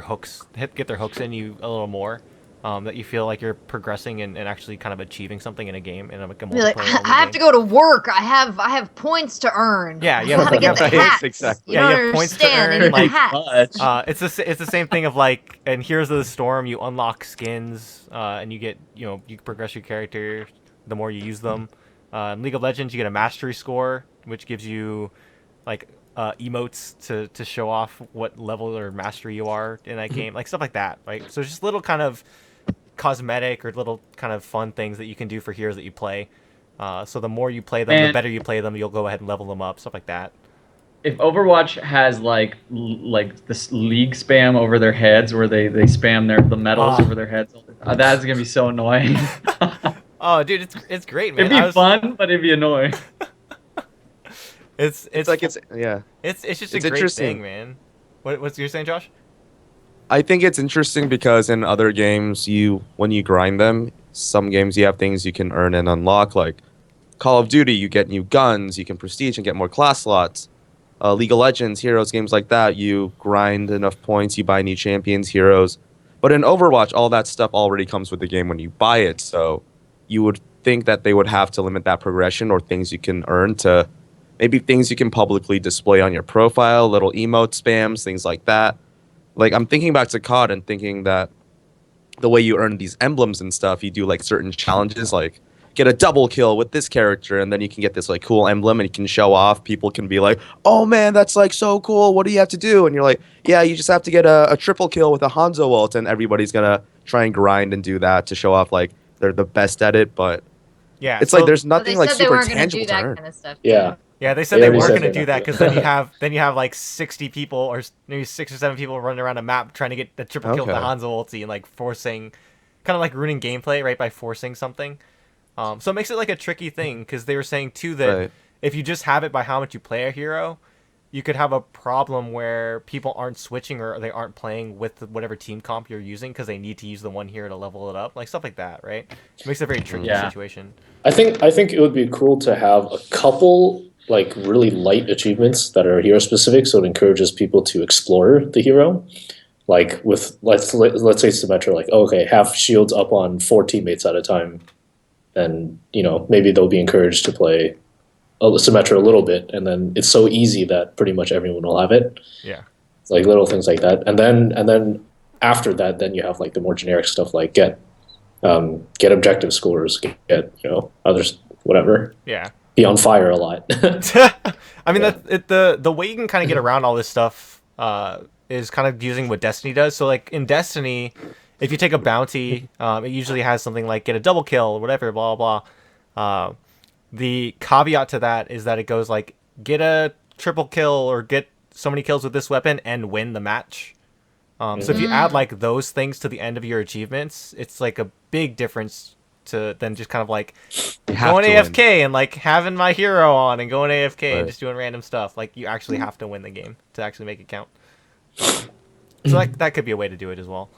[SPEAKER 1] their hooks in you a little more. That you feel like you're progressing and actually kind of achieving something in a game, in like a
[SPEAKER 3] Be like,
[SPEAKER 1] multiplayer.
[SPEAKER 3] I have to go to work. I have points to earn.
[SPEAKER 1] Yeah, you
[SPEAKER 3] I
[SPEAKER 1] have
[SPEAKER 3] gotta get the
[SPEAKER 2] Yes,
[SPEAKER 3] hats.
[SPEAKER 2] exactly.
[SPEAKER 3] You
[SPEAKER 1] Yeah,
[SPEAKER 3] don't
[SPEAKER 1] you have points to
[SPEAKER 3] understand. I
[SPEAKER 1] earn,
[SPEAKER 3] need the
[SPEAKER 1] like,
[SPEAKER 3] hats.
[SPEAKER 1] It's the same thing of like, in Heroes of the Storm, you unlock skins, and you get, you progress your character the more you use them. In League of Legends, you get a mastery score, which gives you like emotes to show off what level or mastery you are in that game, like stuff like that, right? So it's just little kind of cosmetic or little kind of fun things that you can do for heroes that you play. So the more you play them, the
[SPEAKER 5] And-
[SPEAKER 1] better you play them. You'll go ahead and level them up, stuff like that.
[SPEAKER 5] If Overwatch has like this league spam over their heads, where they spam the medals over their heads, that's gonna be so annoying.
[SPEAKER 1] Oh, dude, it's great, man.
[SPEAKER 5] It'd be fun, but it'd be annoying.
[SPEAKER 1] It's
[SPEAKER 2] It's like it's yeah.
[SPEAKER 1] it's just a
[SPEAKER 2] it's
[SPEAKER 1] great
[SPEAKER 2] interesting.
[SPEAKER 1] thing, man. What's you're saying, Josh?
[SPEAKER 2] I think it's interesting because in other games, when you grind them, some games you have things you can earn and unlock. Like Call of Duty, you get new guns, you can prestige and get more class slots. League of Legends, Heroes, games like that, you grind enough points, you buy new champions, heroes. But in Overwatch, all that stuff already comes with the game when you buy it. So you would think that they would have to limit that progression or things you can earn to maybe things you can publicly display on your profile, little emote spams, things like that. Like, I'm thinking back to COD and thinking that the way you earn these emblems and stuff, you do like certain challenges, like get a double kill with this character, and then you can get this like cool emblem and you can show off. People can be like, oh man, that's like so cool. What do you have to do? And you're like, yeah, you just have to get a triple kill with a Hanzo ult, and everybody's gonna try and grind and do that to show off like they're the best at it. But
[SPEAKER 1] Yeah,
[SPEAKER 2] it's
[SPEAKER 1] so-
[SPEAKER 2] like there's
[SPEAKER 3] But
[SPEAKER 2] nothing
[SPEAKER 3] they
[SPEAKER 2] like
[SPEAKER 3] said they
[SPEAKER 2] super
[SPEAKER 3] weren't gonna
[SPEAKER 2] tangible
[SPEAKER 3] do
[SPEAKER 2] to
[SPEAKER 3] that
[SPEAKER 2] earn.
[SPEAKER 3] kind of stuff.
[SPEAKER 4] Yeah.
[SPEAKER 1] Yeah, they said
[SPEAKER 4] They
[SPEAKER 1] they
[SPEAKER 4] already
[SPEAKER 1] weren't
[SPEAKER 4] said
[SPEAKER 1] going to do
[SPEAKER 4] that.
[SPEAKER 1] that because then you have like 60 people or maybe 6 or 7 people running around a map trying to get the triple kill with the
[SPEAKER 2] Okay.
[SPEAKER 1] Hanzo ulti and like forcing, kind of like ruining gameplay, right, by forcing something. So it makes it like a tricky thing because they were saying too that
[SPEAKER 2] Right.
[SPEAKER 1] if you just have it by how much you play a hero, you could have a problem where people aren't switching or they aren't playing with whatever team comp you're using because they need to use the one hero to level it up, like stuff like that, right? It makes it a very tricky
[SPEAKER 5] Yeah.
[SPEAKER 1] situation.
[SPEAKER 4] I think it would be cool to have a couple like really light achievements that are hero specific, so it encourages people to explore the hero. Like with let's say Symmetra, like okay, have shields up on 4 teammates at a time, and maybe they'll be encouraged to play Symmetra a little bit, and then it's so easy that pretty much everyone will have it.
[SPEAKER 1] Yeah.
[SPEAKER 4] It's like little things like that, and then after that, then you have like the more generic stuff like get objective scores, get others, whatever.
[SPEAKER 1] Yeah.
[SPEAKER 4] Be on fire a lot.
[SPEAKER 1] I mean, the way you can kind of get around all this stuff is kind of using what Destiny does. So, like in Destiny, if you take a bounty, it usually has something like get a double kill or whatever, blah blah blah. The caveat to that is that it goes like get a triple kill or get so many kills with this weapon and win the match. So if you add like those things to the end of your achievements, it's like a big difference to then just kind of like
[SPEAKER 2] You have
[SPEAKER 1] going
[SPEAKER 2] to win.
[SPEAKER 1] AFK and like having my hero on and going AFK and
[SPEAKER 2] Right.
[SPEAKER 1] just doing random stuff. Like you actually have to win the game to actually make it count. So that could be a way to do it as well.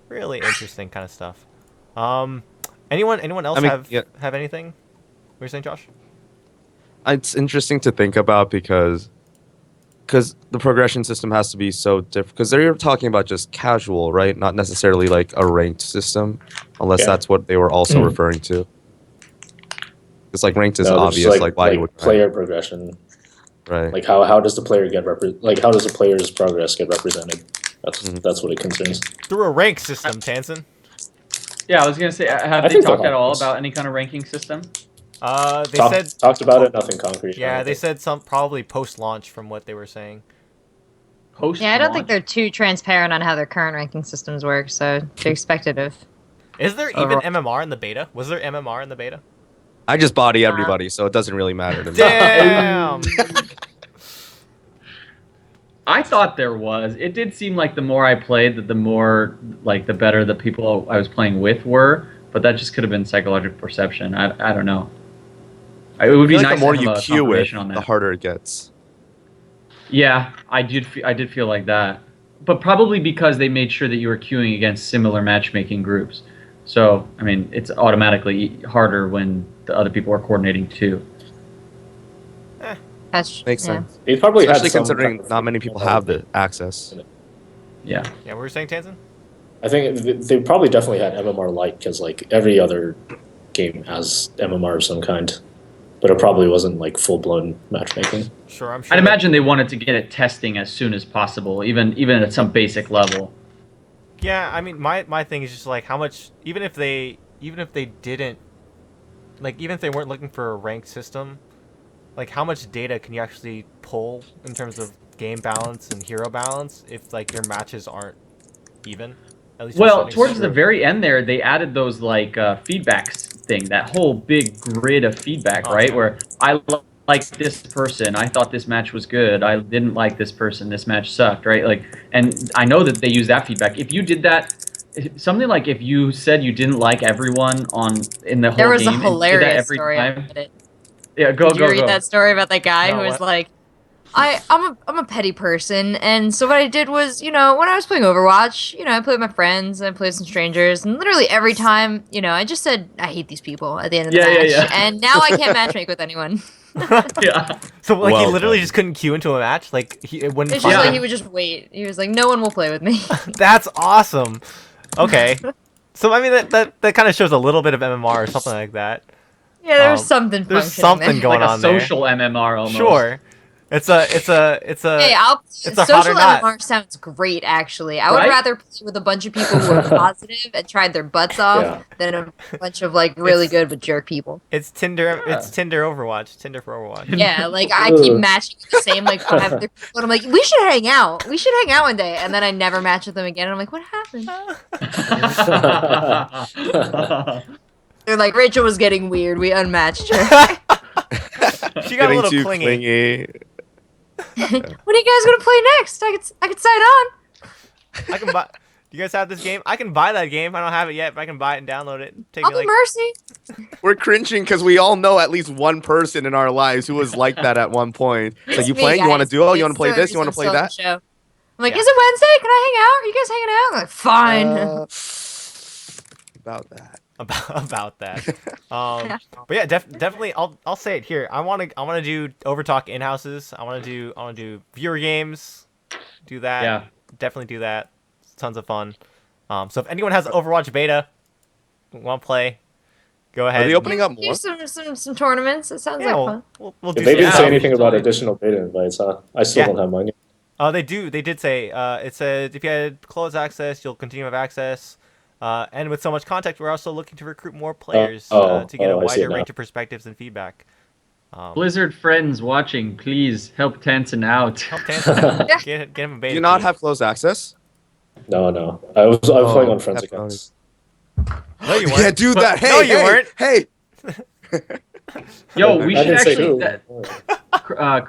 [SPEAKER 1] Really interesting kind of stuff. Anyone else
[SPEAKER 2] I mean,
[SPEAKER 1] have anything? What were you saying, Josh?
[SPEAKER 2] It's interesting to think about because the progression system has to be so different. Because they're talking about just casual, right? Not necessarily like a ranked system, unless
[SPEAKER 4] Yeah.
[SPEAKER 2] that's what they were also referring to. It's like ranked is
[SPEAKER 4] No,
[SPEAKER 2] obvious,
[SPEAKER 4] just
[SPEAKER 2] like why you would
[SPEAKER 4] player progression.
[SPEAKER 2] right.
[SPEAKER 4] Like how does the player get how does the player's progress get represented? That's what it concerns.
[SPEAKER 1] Through a rank system, Tansen.
[SPEAKER 5] Yeah, I was gonna say, have
[SPEAKER 4] I
[SPEAKER 5] they
[SPEAKER 4] think they'll
[SPEAKER 5] talked at
[SPEAKER 4] have
[SPEAKER 5] all
[SPEAKER 4] this.
[SPEAKER 5] about any kind of ranking system?
[SPEAKER 1] They said
[SPEAKER 4] talked about it, nothing concrete.
[SPEAKER 1] yeah, they said some probably post-launch from what they were saying.
[SPEAKER 3] Yeah, I don't think they're too transparent on how their current ranking systems work, so they're expectative.
[SPEAKER 1] Is there even MMR in the beta? Was there MMR in the beta?
[SPEAKER 2] I just body everybody, so it doesn't really matter to me.
[SPEAKER 1] Damn.
[SPEAKER 5] I thought there was. It did seem like the more I played, the more like the better the people I was playing with were. But that just could have been psychological perception. I don't know. It would
[SPEAKER 2] I
[SPEAKER 5] be
[SPEAKER 2] feel like
[SPEAKER 5] nice
[SPEAKER 2] the more
[SPEAKER 5] to
[SPEAKER 2] you
[SPEAKER 5] have a
[SPEAKER 2] queue it,
[SPEAKER 5] confirmation on that.
[SPEAKER 2] the harder it gets.
[SPEAKER 5] Yeah, I did feel like that, but probably because they made sure that you were queuing against similar matchmaking groups. So I mean, it's automatically harder when the other people are coordinating too.
[SPEAKER 2] Makes sense.
[SPEAKER 4] They probably
[SPEAKER 2] Especially
[SPEAKER 4] had some
[SPEAKER 2] considering
[SPEAKER 4] kind of
[SPEAKER 2] not many people have the access.
[SPEAKER 5] Yeah.
[SPEAKER 1] Yeah, what were you saying, Tanzen?
[SPEAKER 4] I think they probably definitely had MMR light because like every other game has MMR of some kind, but it probably wasn't like full blown matchmaking.
[SPEAKER 1] Sure, I'm sure.
[SPEAKER 5] I'd imagine they wanted to get it testing as soon as possible, even at some basic level.
[SPEAKER 1] Yeah, I mean, my thing is just like how much, even if they didn't, like even if they weren't looking for a ranked system, like how much data can you actually pull in terms of game balance and hero balance if like your matches aren't even? At least
[SPEAKER 5] Well, towards the very end there, they added those like feedbacks thing, that whole big grid of feedback, right?
[SPEAKER 1] Okay.
[SPEAKER 5] Where I liked this person, I thought this match was good. I didn't like this person, this match sucked, right? Like, and I know that they use that feedback. If you did that, something like if you said you didn't like everyone in the whole
[SPEAKER 3] There was
[SPEAKER 5] game,
[SPEAKER 3] a
[SPEAKER 5] and you did that
[SPEAKER 3] hilarious
[SPEAKER 5] every
[SPEAKER 3] story
[SPEAKER 5] time,
[SPEAKER 3] about it.
[SPEAKER 5] yeah,
[SPEAKER 3] Did you read that story about that guy
[SPEAKER 1] No,
[SPEAKER 3] who was
[SPEAKER 1] what?
[SPEAKER 3] like, I'm a petty person, and so what I did was, when I was playing Overwatch, I played with my friends, I played with some strangers, and literally every time, I just said I hate these people at the end of the match, and now I can't matchmake with anyone.
[SPEAKER 5] Yeah.
[SPEAKER 1] So like he
[SPEAKER 2] Well
[SPEAKER 1] literally
[SPEAKER 2] done.
[SPEAKER 1] just couldn't queue into a match. Like it wouldn't.
[SPEAKER 3] It's just
[SPEAKER 5] Yeah.
[SPEAKER 3] like he would just wait. He was like, no one will play with me.
[SPEAKER 1] That's awesome. Okay. So I mean that kind of shows a little bit of MMR or something like that.
[SPEAKER 3] Yeah, there's something.
[SPEAKER 1] There's
[SPEAKER 3] functioning
[SPEAKER 1] something
[SPEAKER 3] there.
[SPEAKER 1] going
[SPEAKER 5] Like a
[SPEAKER 1] on there.
[SPEAKER 5] social MMR almost.
[SPEAKER 1] Sure. It's a
[SPEAKER 3] Hey,
[SPEAKER 1] it's a hot
[SPEAKER 3] social
[SPEAKER 1] or not.
[SPEAKER 3] MMR sounds great. Actually, I would
[SPEAKER 5] Right?
[SPEAKER 3] rather play with a bunch of people who are positive and tried their butts off
[SPEAKER 4] Yeah.
[SPEAKER 3] than a bunch of like really
[SPEAKER 1] It's-
[SPEAKER 3] good but jerk people.
[SPEAKER 1] It's Tinder. It's Tinder Overwatch. Tinder for Overwatch.
[SPEAKER 3] Yeah, like I keep
[SPEAKER 4] Ugh.
[SPEAKER 3] matching with the same like 5 other people, and I'm like, we should hang out. We should hang out one day, and then I never match with them again. And I'm like, what happened? They're like, Rachel was getting weird. We unmatched her.
[SPEAKER 1] She got a
[SPEAKER 2] Getting
[SPEAKER 1] little
[SPEAKER 2] too
[SPEAKER 1] clingy.
[SPEAKER 3] When are you guys gonna play next? I could sign on.
[SPEAKER 1] I can buy. Do you guys have this game? I can buy that game. I don't have it yet, but I can buy it and download it. Take
[SPEAKER 3] I'll
[SPEAKER 1] me
[SPEAKER 3] be
[SPEAKER 1] like
[SPEAKER 3] mercy.
[SPEAKER 2] We're cringing because we all know at least one person in our lives who was like that at one point. It's like,
[SPEAKER 3] It's
[SPEAKER 2] you
[SPEAKER 3] me,
[SPEAKER 2] playing? You want to
[SPEAKER 3] guys.
[SPEAKER 2] duo? You want
[SPEAKER 3] It's
[SPEAKER 2] to play
[SPEAKER 3] the
[SPEAKER 2] this? You want to
[SPEAKER 3] reason
[SPEAKER 2] play
[SPEAKER 3] I'm
[SPEAKER 2] that?
[SPEAKER 3] still on the show. I'm like,
[SPEAKER 1] Yeah.
[SPEAKER 3] is it Wednesday? Can I hang out? Are you guys hanging out? I'm like, fine.
[SPEAKER 2] About that.
[SPEAKER 1] about that. But yeah, definitely. I'll say it here. I want to do Overtalk in houses. I want to do viewer games. Do that.
[SPEAKER 5] Yeah.
[SPEAKER 1] Definitely do that. It's tons of fun. So if anyone has Overwatch beta, want to play, go ahead.
[SPEAKER 2] Are they opening up
[SPEAKER 3] Do
[SPEAKER 2] more?
[SPEAKER 3] some tournaments. It sounds
[SPEAKER 1] Yeah,
[SPEAKER 3] like
[SPEAKER 1] we'll,
[SPEAKER 3] fun.
[SPEAKER 1] we'll do
[SPEAKER 4] They didn't
[SPEAKER 1] some
[SPEAKER 4] say
[SPEAKER 1] stuff.
[SPEAKER 4] anything about
[SPEAKER 5] Totally.
[SPEAKER 4] additional beta invites, huh? I still
[SPEAKER 1] Yeah.
[SPEAKER 4] don't have mine yet.
[SPEAKER 1] They do. They did say it said if you had closed access, you'll continue to have access. And with so much content, we're also looking to recruit more players to get a
[SPEAKER 4] I see it
[SPEAKER 1] wider
[SPEAKER 4] now.
[SPEAKER 1] range of perspectives and feedback.
[SPEAKER 5] Blizzard friends watching, please help Tansen out.
[SPEAKER 1] Help Tansen. Get him a beta.
[SPEAKER 2] Do you not
[SPEAKER 1] key.
[SPEAKER 2] have closed access?
[SPEAKER 4] No. I was playing on friends
[SPEAKER 2] that's
[SPEAKER 4] accounts.
[SPEAKER 1] No, you
[SPEAKER 2] You
[SPEAKER 1] weren't.
[SPEAKER 2] can't do that. Hey,
[SPEAKER 1] No, you
[SPEAKER 2] hey,
[SPEAKER 1] weren't.
[SPEAKER 2] Hey.
[SPEAKER 5] Yo, we
[SPEAKER 4] I
[SPEAKER 5] should
[SPEAKER 4] didn't say
[SPEAKER 5] actually.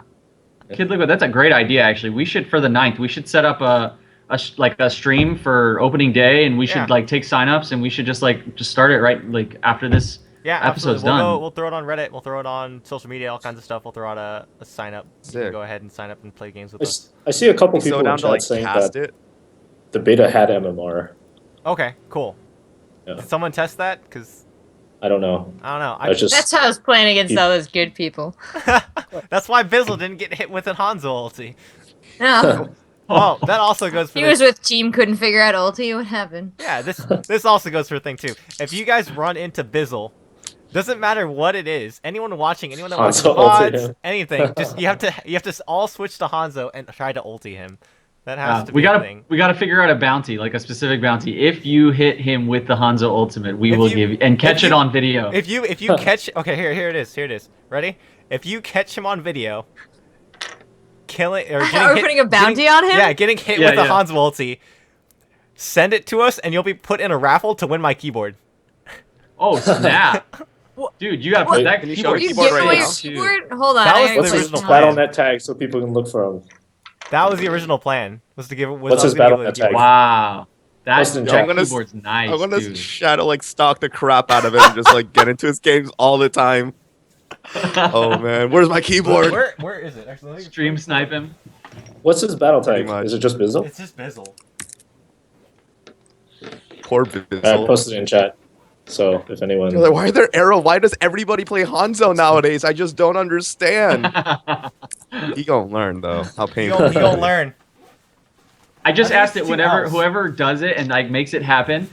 [SPEAKER 4] who.
[SPEAKER 5] Kid Liquid, that's a great idea. Actually, we should for the 9th. We should set up a stream for opening day, and we
[SPEAKER 1] Yeah.
[SPEAKER 5] should like take signups, and we should just start it right like after this
[SPEAKER 1] Yeah,
[SPEAKER 5] episode's
[SPEAKER 1] absolutely.
[SPEAKER 5] done.
[SPEAKER 1] We'll throw it on Reddit. We'll throw it on social media, all kinds of stuff. We'll throw out a sign up. You can
[SPEAKER 2] Sick.
[SPEAKER 1] go ahead and sign up and play games with us.
[SPEAKER 4] I see a couple people
[SPEAKER 2] So
[SPEAKER 4] in
[SPEAKER 2] down
[SPEAKER 4] chat
[SPEAKER 2] to like
[SPEAKER 4] saying
[SPEAKER 2] cast
[SPEAKER 4] that
[SPEAKER 2] it.
[SPEAKER 4] the beta had MMR.
[SPEAKER 1] Okay, cool.
[SPEAKER 4] Yeah.
[SPEAKER 1] Did someone test that? Because
[SPEAKER 4] I don't know.
[SPEAKER 1] I don't know.
[SPEAKER 4] I just
[SPEAKER 3] That's how I was playing against all those good people.
[SPEAKER 1] That's why Bizzle didn't get hit with a Hanzo ulti.
[SPEAKER 3] No,
[SPEAKER 1] Oh, that also goes for
[SPEAKER 3] he
[SPEAKER 1] this.
[SPEAKER 3] was with team, couldn't figure out ulti. What happened?
[SPEAKER 1] Yeah, this also goes for a thing too. If you guys run into Bizzle, doesn't matter what it is. Anyone watching, anyone that watches
[SPEAKER 4] Hanzo ulti
[SPEAKER 1] VODs,
[SPEAKER 4] him.
[SPEAKER 1] anything, just you have to all switch to Hanzo and try to ulti him. That has to
[SPEAKER 5] we
[SPEAKER 1] be a
[SPEAKER 5] gotta
[SPEAKER 1] thing.
[SPEAKER 5] we gotta figure out a bounty, like a specific bounty. If you hit him with the Hanzo ultimate, we
[SPEAKER 1] If
[SPEAKER 5] will
[SPEAKER 1] you-
[SPEAKER 5] give you and catch
[SPEAKER 1] if
[SPEAKER 5] it
[SPEAKER 1] you-
[SPEAKER 5] on video.
[SPEAKER 1] If you catch, okay, here it is. Ready? If you catch him on video, killing or getting
[SPEAKER 3] Are we
[SPEAKER 1] hit,
[SPEAKER 3] putting a bounty on him?
[SPEAKER 1] Yeah, getting hit
[SPEAKER 5] Yeah,
[SPEAKER 1] with a
[SPEAKER 5] yeah.
[SPEAKER 1] Hanzo ulti. Send it to us, and you'll be put in a raffle to win my keyboard.
[SPEAKER 5] Oh snap! Dude, you gotta put
[SPEAKER 4] Wait,
[SPEAKER 5] that
[SPEAKER 2] can you show
[SPEAKER 5] keyboard
[SPEAKER 2] a
[SPEAKER 3] You
[SPEAKER 2] keyboard
[SPEAKER 3] give
[SPEAKER 2] right
[SPEAKER 3] away
[SPEAKER 2] now?
[SPEAKER 3] your keyboard? Hold on.
[SPEAKER 1] That
[SPEAKER 3] I
[SPEAKER 1] was
[SPEAKER 3] gotta
[SPEAKER 1] the
[SPEAKER 4] What's
[SPEAKER 3] click
[SPEAKER 4] his
[SPEAKER 1] original
[SPEAKER 3] now.
[SPEAKER 1] plan.
[SPEAKER 4] BattleNet tag so people can look for him?
[SPEAKER 1] That was the original plan. Was to give.
[SPEAKER 4] What's his
[SPEAKER 1] battle
[SPEAKER 4] BattleNet tag?
[SPEAKER 5] Wow, that
[SPEAKER 4] Post in chat.
[SPEAKER 5] keyboard's nice,
[SPEAKER 2] I'm gonna
[SPEAKER 5] dude.
[SPEAKER 2] shadow like stalk the crap out of him and just like get into his games all the time. Oh man, where's my keyboard?
[SPEAKER 1] Where is it? Actually, let me-
[SPEAKER 5] Stream snipe him.
[SPEAKER 4] What's his battle tag?
[SPEAKER 2] Pretty much.
[SPEAKER 4] Is it just Bizzle?
[SPEAKER 1] It's just Bizzle.
[SPEAKER 2] Poor
[SPEAKER 4] I
[SPEAKER 2] Bizzle.
[SPEAKER 4] posted it in chat. So if anyone,
[SPEAKER 2] You're like, why are there arrow? Why does everybody play Hanzo nowadays? I just don't understand. He gonna learn though. How
[SPEAKER 1] You
[SPEAKER 2] painful.
[SPEAKER 1] gonna learn.
[SPEAKER 5] I just
[SPEAKER 1] I think
[SPEAKER 5] asked
[SPEAKER 1] it's
[SPEAKER 5] it.
[SPEAKER 1] two
[SPEAKER 5] Whenever
[SPEAKER 1] Ls.
[SPEAKER 5] whoever does it and like makes it happen,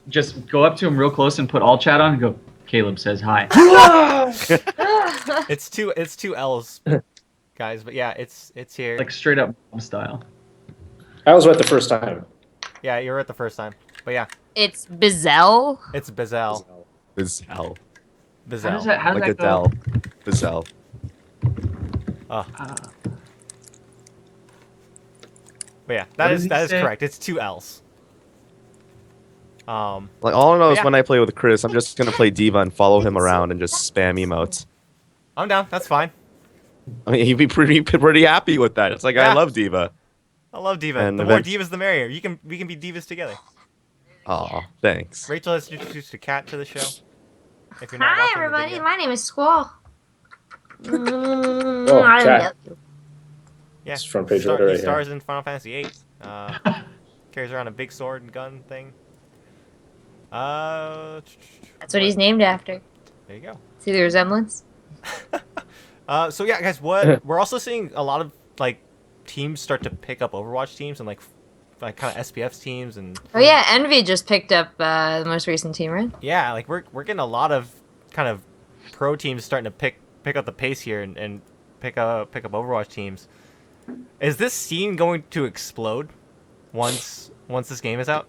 [SPEAKER 5] just go up to him real close and put all chat on and go. Caleb says hi.
[SPEAKER 1] It's two L's, guys. But yeah, it's here.
[SPEAKER 5] Like straight up mom style.
[SPEAKER 4] I was right the first time.
[SPEAKER 1] Yeah, you were at the first time. But yeah,
[SPEAKER 3] It's Bizzell.
[SPEAKER 1] it's Bizzell.
[SPEAKER 2] Bizzle.
[SPEAKER 5] How does
[SPEAKER 1] Bizzell.
[SPEAKER 5] that? How does
[SPEAKER 2] Like
[SPEAKER 5] that go?
[SPEAKER 2] Adele. Bizzle.
[SPEAKER 1] But yeah,
[SPEAKER 5] What
[SPEAKER 1] that
[SPEAKER 5] does
[SPEAKER 1] is
[SPEAKER 5] he
[SPEAKER 1] that is
[SPEAKER 5] say?
[SPEAKER 1] correct. It's two L's.
[SPEAKER 2] Like all I know is
[SPEAKER 1] Yeah.
[SPEAKER 2] when I play with Chris, I'm just gonna play Diva and follow him around and just spam emotes.
[SPEAKER 1] I'm down. That's fine.
[SPEAKER 2] I mean, he'd be pretty happy with that. It's like
[SPEAKER 1] Yeah.
[SPEAKER 2] I love Diva.
[SPEAKER 1] I love Diva.
[SPEAKER 2] And
[SPEAKER 1] The more
[SPEAKER 2] event-
[SPEAKER 1] divas, the merrier. We can be divas together.
[SPEAKER 2] Aw, thanks.
[SPEAKER 1] Rachel has introduced a cat to the show. If you're not
[SPEAKER 3] Hi,
[SPEAKER 1] watching the
[SPEAKER 3] everybody.
[SPEAKER 1] video.
[SPEAKER 3] My name is Squall.
[SPEAKER 4] Oh,
[SPEAKER 3] I
[SPEAKER 4] cat.
[SPEAKER 3] love you.
[SPEAKER 1] Yeah,
[SPEAKER 4] It's front page
[SPEAKER 1] Star-
[SPEAKER 4] order
[SPEAKER 1] he
[SPEAKER 4] right here.
[SPEAKER 1] stars in Final Fantasy VIII. Carries around a big sword and gun thing.
[SPEAKER 3] That's what he's named after.
[SPEAKER 1] There you go.
[SPEAKER 3] See the resemblance?
[SPEAKER 1] So yeah, guys, what we're also seeing a lot of like teams start to pick up Overwatch teams and like kind of SPFs teams and
[SPEAKER 3] Oh yeah, Envy just picked up the most recent team, right?
[SPEAKER 1] yeah, like we're getting a lot of kind of pro teams starting to pick up the pace here and pick up Overwatch teams. Is this scene going to explode once this game is out?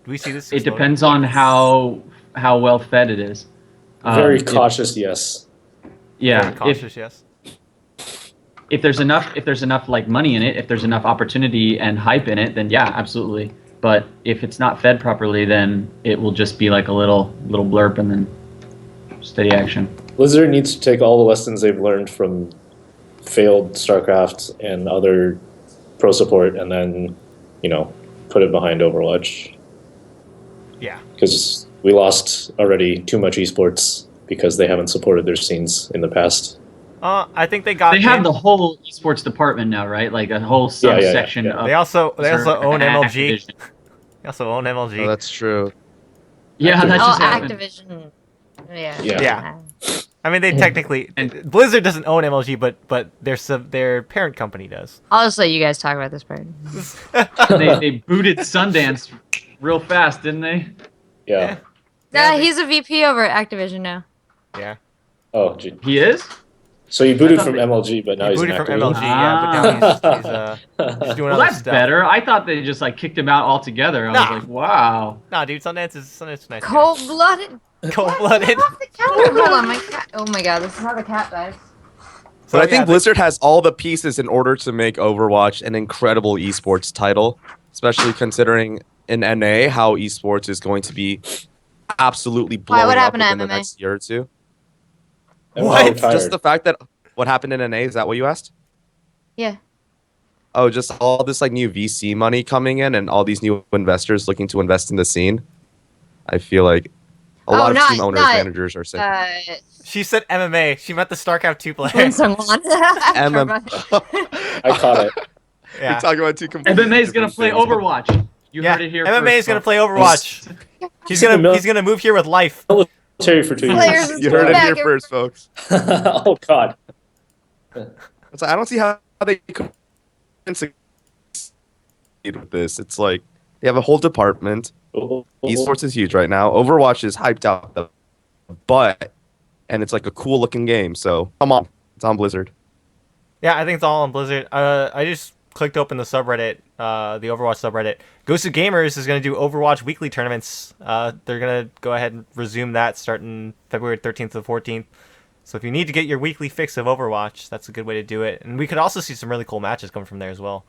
[SPEAKER 1] Do we see this?
[SPEAKER 5] It
[SPEAKER 1] exploding?
[SPEAKER 5] depends on how well fed it is.
[SPEAKER 4] Very
[SPEAKER 5] If-
[SPEAKER 4] cautious, yes.
[SPEAKER 5] Yeah.
[SPEAKER 1] Very cautious, yes.
[SPEAKER 5] If there's enough like money in it, if there's enough opportunity and hype in it, then yeah, absolutely. But if it's not fed properly, then it will just be like a little blurb and then steady action.
[SPEAKER 4] Blizzard needs to take all the lessons they've learned from failed StarCraft and other pro support and then, put it behind Overwatch.
[SPEAKER 1] Yeah.
[SPEAKER 4] Because we lost already too much esports because they haven't supported their scenes in the past.
[SPEAKER 1] I think they got.
[SPEAKER 5] They have the whole esports department now, right? Like a whole
[SPEAKER 4] Yeah, yeah,
[SPEAKER 5] subsection
[SPEAKER 4] yeah.
[SPEAKER 5] of.
[SPEAKER 1] They also own MLG.
[SPEAKER 5] Activision.
[SPEAKER 1] They also own MLG.
[SPEAKER 2] Oh, that's true.
[SPEAKER 5] Yeah, that
[SPEAKER 3] Oh,
[SPEAKER 5] just happened.
[SPEAKER 3] Activision. Yeah.
[SPEAKER 1] Yeah. I mean, they technically Blizzard doesn't own MLG, but their parent company does.
[SPEAKER 3] I'll just let you guys talk about this part.
[SPEAKER 5] they booted Sundance real fast, didn't they?
[SPEAKER 4] Yeah.
[SPEAKER 1] Yeah,
[SPEAKER 3] He's a VP over at Activision now.
[SPEAKER 1] Yeah.
[SPEAKER 4] Oh, gee.
[SPEAKER 5] He is.
[SPEAKER 4] So you booted
[SPEAKER 5] I thought
[SPEAKER 4] from
[SPEAKER 5] they-
[SPEAKER 4] MLG, but now
[SPEAKER 1] He
[SPEAKER 4] he's in
[SPEAKER 1] booted from
[SPEAKER 4] Activision.
[SPEAKER 1] MLG, yeah, but now he's doing
[SPEAKER 5] Well,
[SPEAKER 1] other
[SPEAKER 5] that's
[SPEAKER 1] stuff.
[SPEAKER 5] better. I thought they just like kicked him out altogether. I
[SPEAKER 1] Nah.
[SPEAKER 5] was like, wow.
[SPEAKER 1] Nah, dude, Sundance is nice.
[SPEAKER 3] Cold-blooded.
[SPEAKER 1] Cold-blooded.
[SPEAKER 3] Hold on, my cat. Oh my god, this is how the cat dies.
[SPEAKER 1] So,
[SPEAKER 2] But I think
[SPEAKER 1] yeah,
[SPEAKER 2] Blizzard has all the pieces in order to make Overwatch an incredible esports title, especially considering in NA how esports is going to be absolutely blowing
[SPEAKER 3] what
[SPEAKER 2] up
[SPEAKER 3] happened to
[SPEAKER 2] within the
[SPEAKER 3] MMA?
[SPEAKER 2] next year or two.
[SPEAKER 4] I'm
[SPEAKER 1] What?
[SPEAKER 4] all tired.
[SPEAKER 2] Just the fact that what happened in NA, is that what you asked?
[SPEAKER 3] Yeah.
[SPEAKER 2] Oh, just all this like new VC money coming in and all these new investors looking to invest in the scene. I feel like a lot of team owners, managers are saying
[SPEAKER 1] She said MMA. She meant the StarCraft 2 player.
[SPEAKER 4] I caught it.
[SPEAKER 1] Yeah.
[SPEAKER 2] We're talking about two completely
[SPEAKER 5] MMA is gonna
[SPEAKER 2] different
[SPEAKER 5] play
[SPEAKER 2] things.
[SPEAKER 5] Overwatch. You
[SPEAKER 1] Yeah.
[SPEAKER 5] heard it here.
[SPEAKER 1] MMA is
[SPEAKER 5] first,
[SPEAKER 1] gonna
[SPEAKER 5] folks.
[SPEAKER 1] play Overwatch. He's gonna move here with life.
[SPEAKER 4] Terry for 2
[SPEAKER 3] Players
[SPEAKER 4] years.
[SPEAKER 2] You heard it
[SPEAKER 3] Back
[SPEAKER 2] here
[SPEAKER 3] in-
[SPEAKER 2] first, folks.
[SPEAKER 4] Oh God.
[SPEAKER 2] It's like, I don't see how they could succeed with this. It's like they have a whole department. Esports is huge right now. Overwatch is hyped out the butt, and it's like a cool looking game. So come on, it's on Blizzard.
[SPEAKER 1] Yeah, I think it's all on Blizzard. I just clicked open the subreddit, the Overwatch subreddit, Ghosted Gamers is going to do Overwatch weekly tournaments. They're going to go ahead and resume that starting February 13th to the 14th. So if you need to get your weekly fix of Overwatch, that's a good way to do it. And we could also see some really cool matches coming from there as well.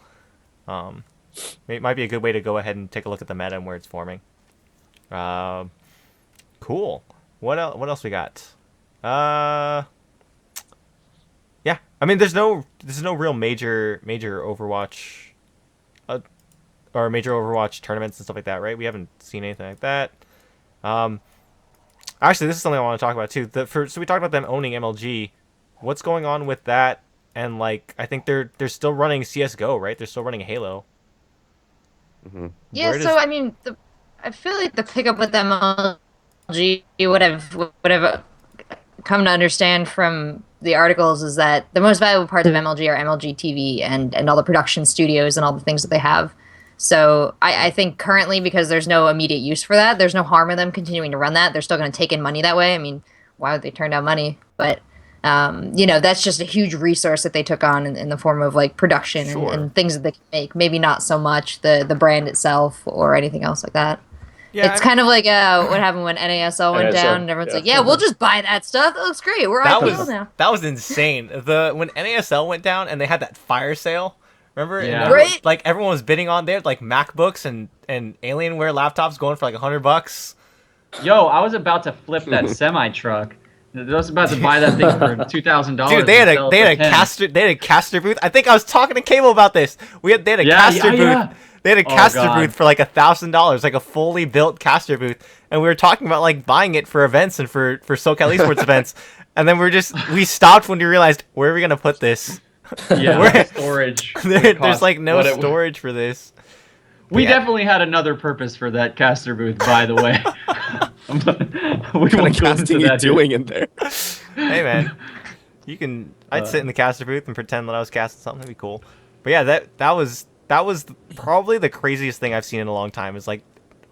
[SPEAKER 1] It might be a good way to go ahead and take a look at the meta and where it's forming. Cool. What else we got? Yeah. I mean, there's no real major Overwatch, or major Overwatch tournaments and stuff like that, right? We haven't seen anything like that. Actually, this is something I want to talk about too. So we talked about them owning MLG. What's going on with that? And like, I think they're still running CS:GO, right? They're still running Halo.
[SPEAKER 2] Mm-hmm.
[SPEAKER 3] Yeah, so I mean, I feel like the pickup with MLG would have come to understand from the articles is that the most valuable parts of MLG are MLG TV and all the production studios and all the things that they have. So I think currently, because there's no immediate use for that, there's no harm in them continuing to run that. They're still going to take in money that way. I mean, why would they turn down money? But that's just a huge resource that they took on in the form of like production and things that they can make. Maybe not so much the brand itself or anything else like that. Yeah, it's kind of like what happened when NASL went down, and everyone's like, "Yeah, we'll just buy that stuff. That looks great. We're IPL now."
[SPEAKER 1] That was insane. When NASL went down and they had that fire sale, remember?
[SPEAKER 5] Yeah.
[SPEAKER 1] Right. Like everyone was bidding on there, like MacBooks and Alienware laptops going for like $100.
[SPEAKER 5] Yo, I was about to flip that semi truck. I was about to buy that thing for $2,000.
[SPEAKER 1] Dude, they had a caster booth. I think I was talking to Cable about this. They had a caster booth. Yeah. They had a caster booth for like $1,000, like a fully built caster booth, and we were talking about like buying it for events and for SoCal Esports events, and then we stopped when we realized, where are we gonna put this?
[SPEAKER 5] Yeah, storage.
[SPEAKER 1] There's like no storage for this.
[SPEAKER 5] We definitely had another purpose for that caster booth, by the way.
[SPEAKER 2] What kind of casting are you doing in there?
[SPEAKER 1] Hey man, I'd sit in the caster booth and pretend that I was casting something. That'd be cool. But yeah, that was probably the craziest thing I've seen in a long time. Is like,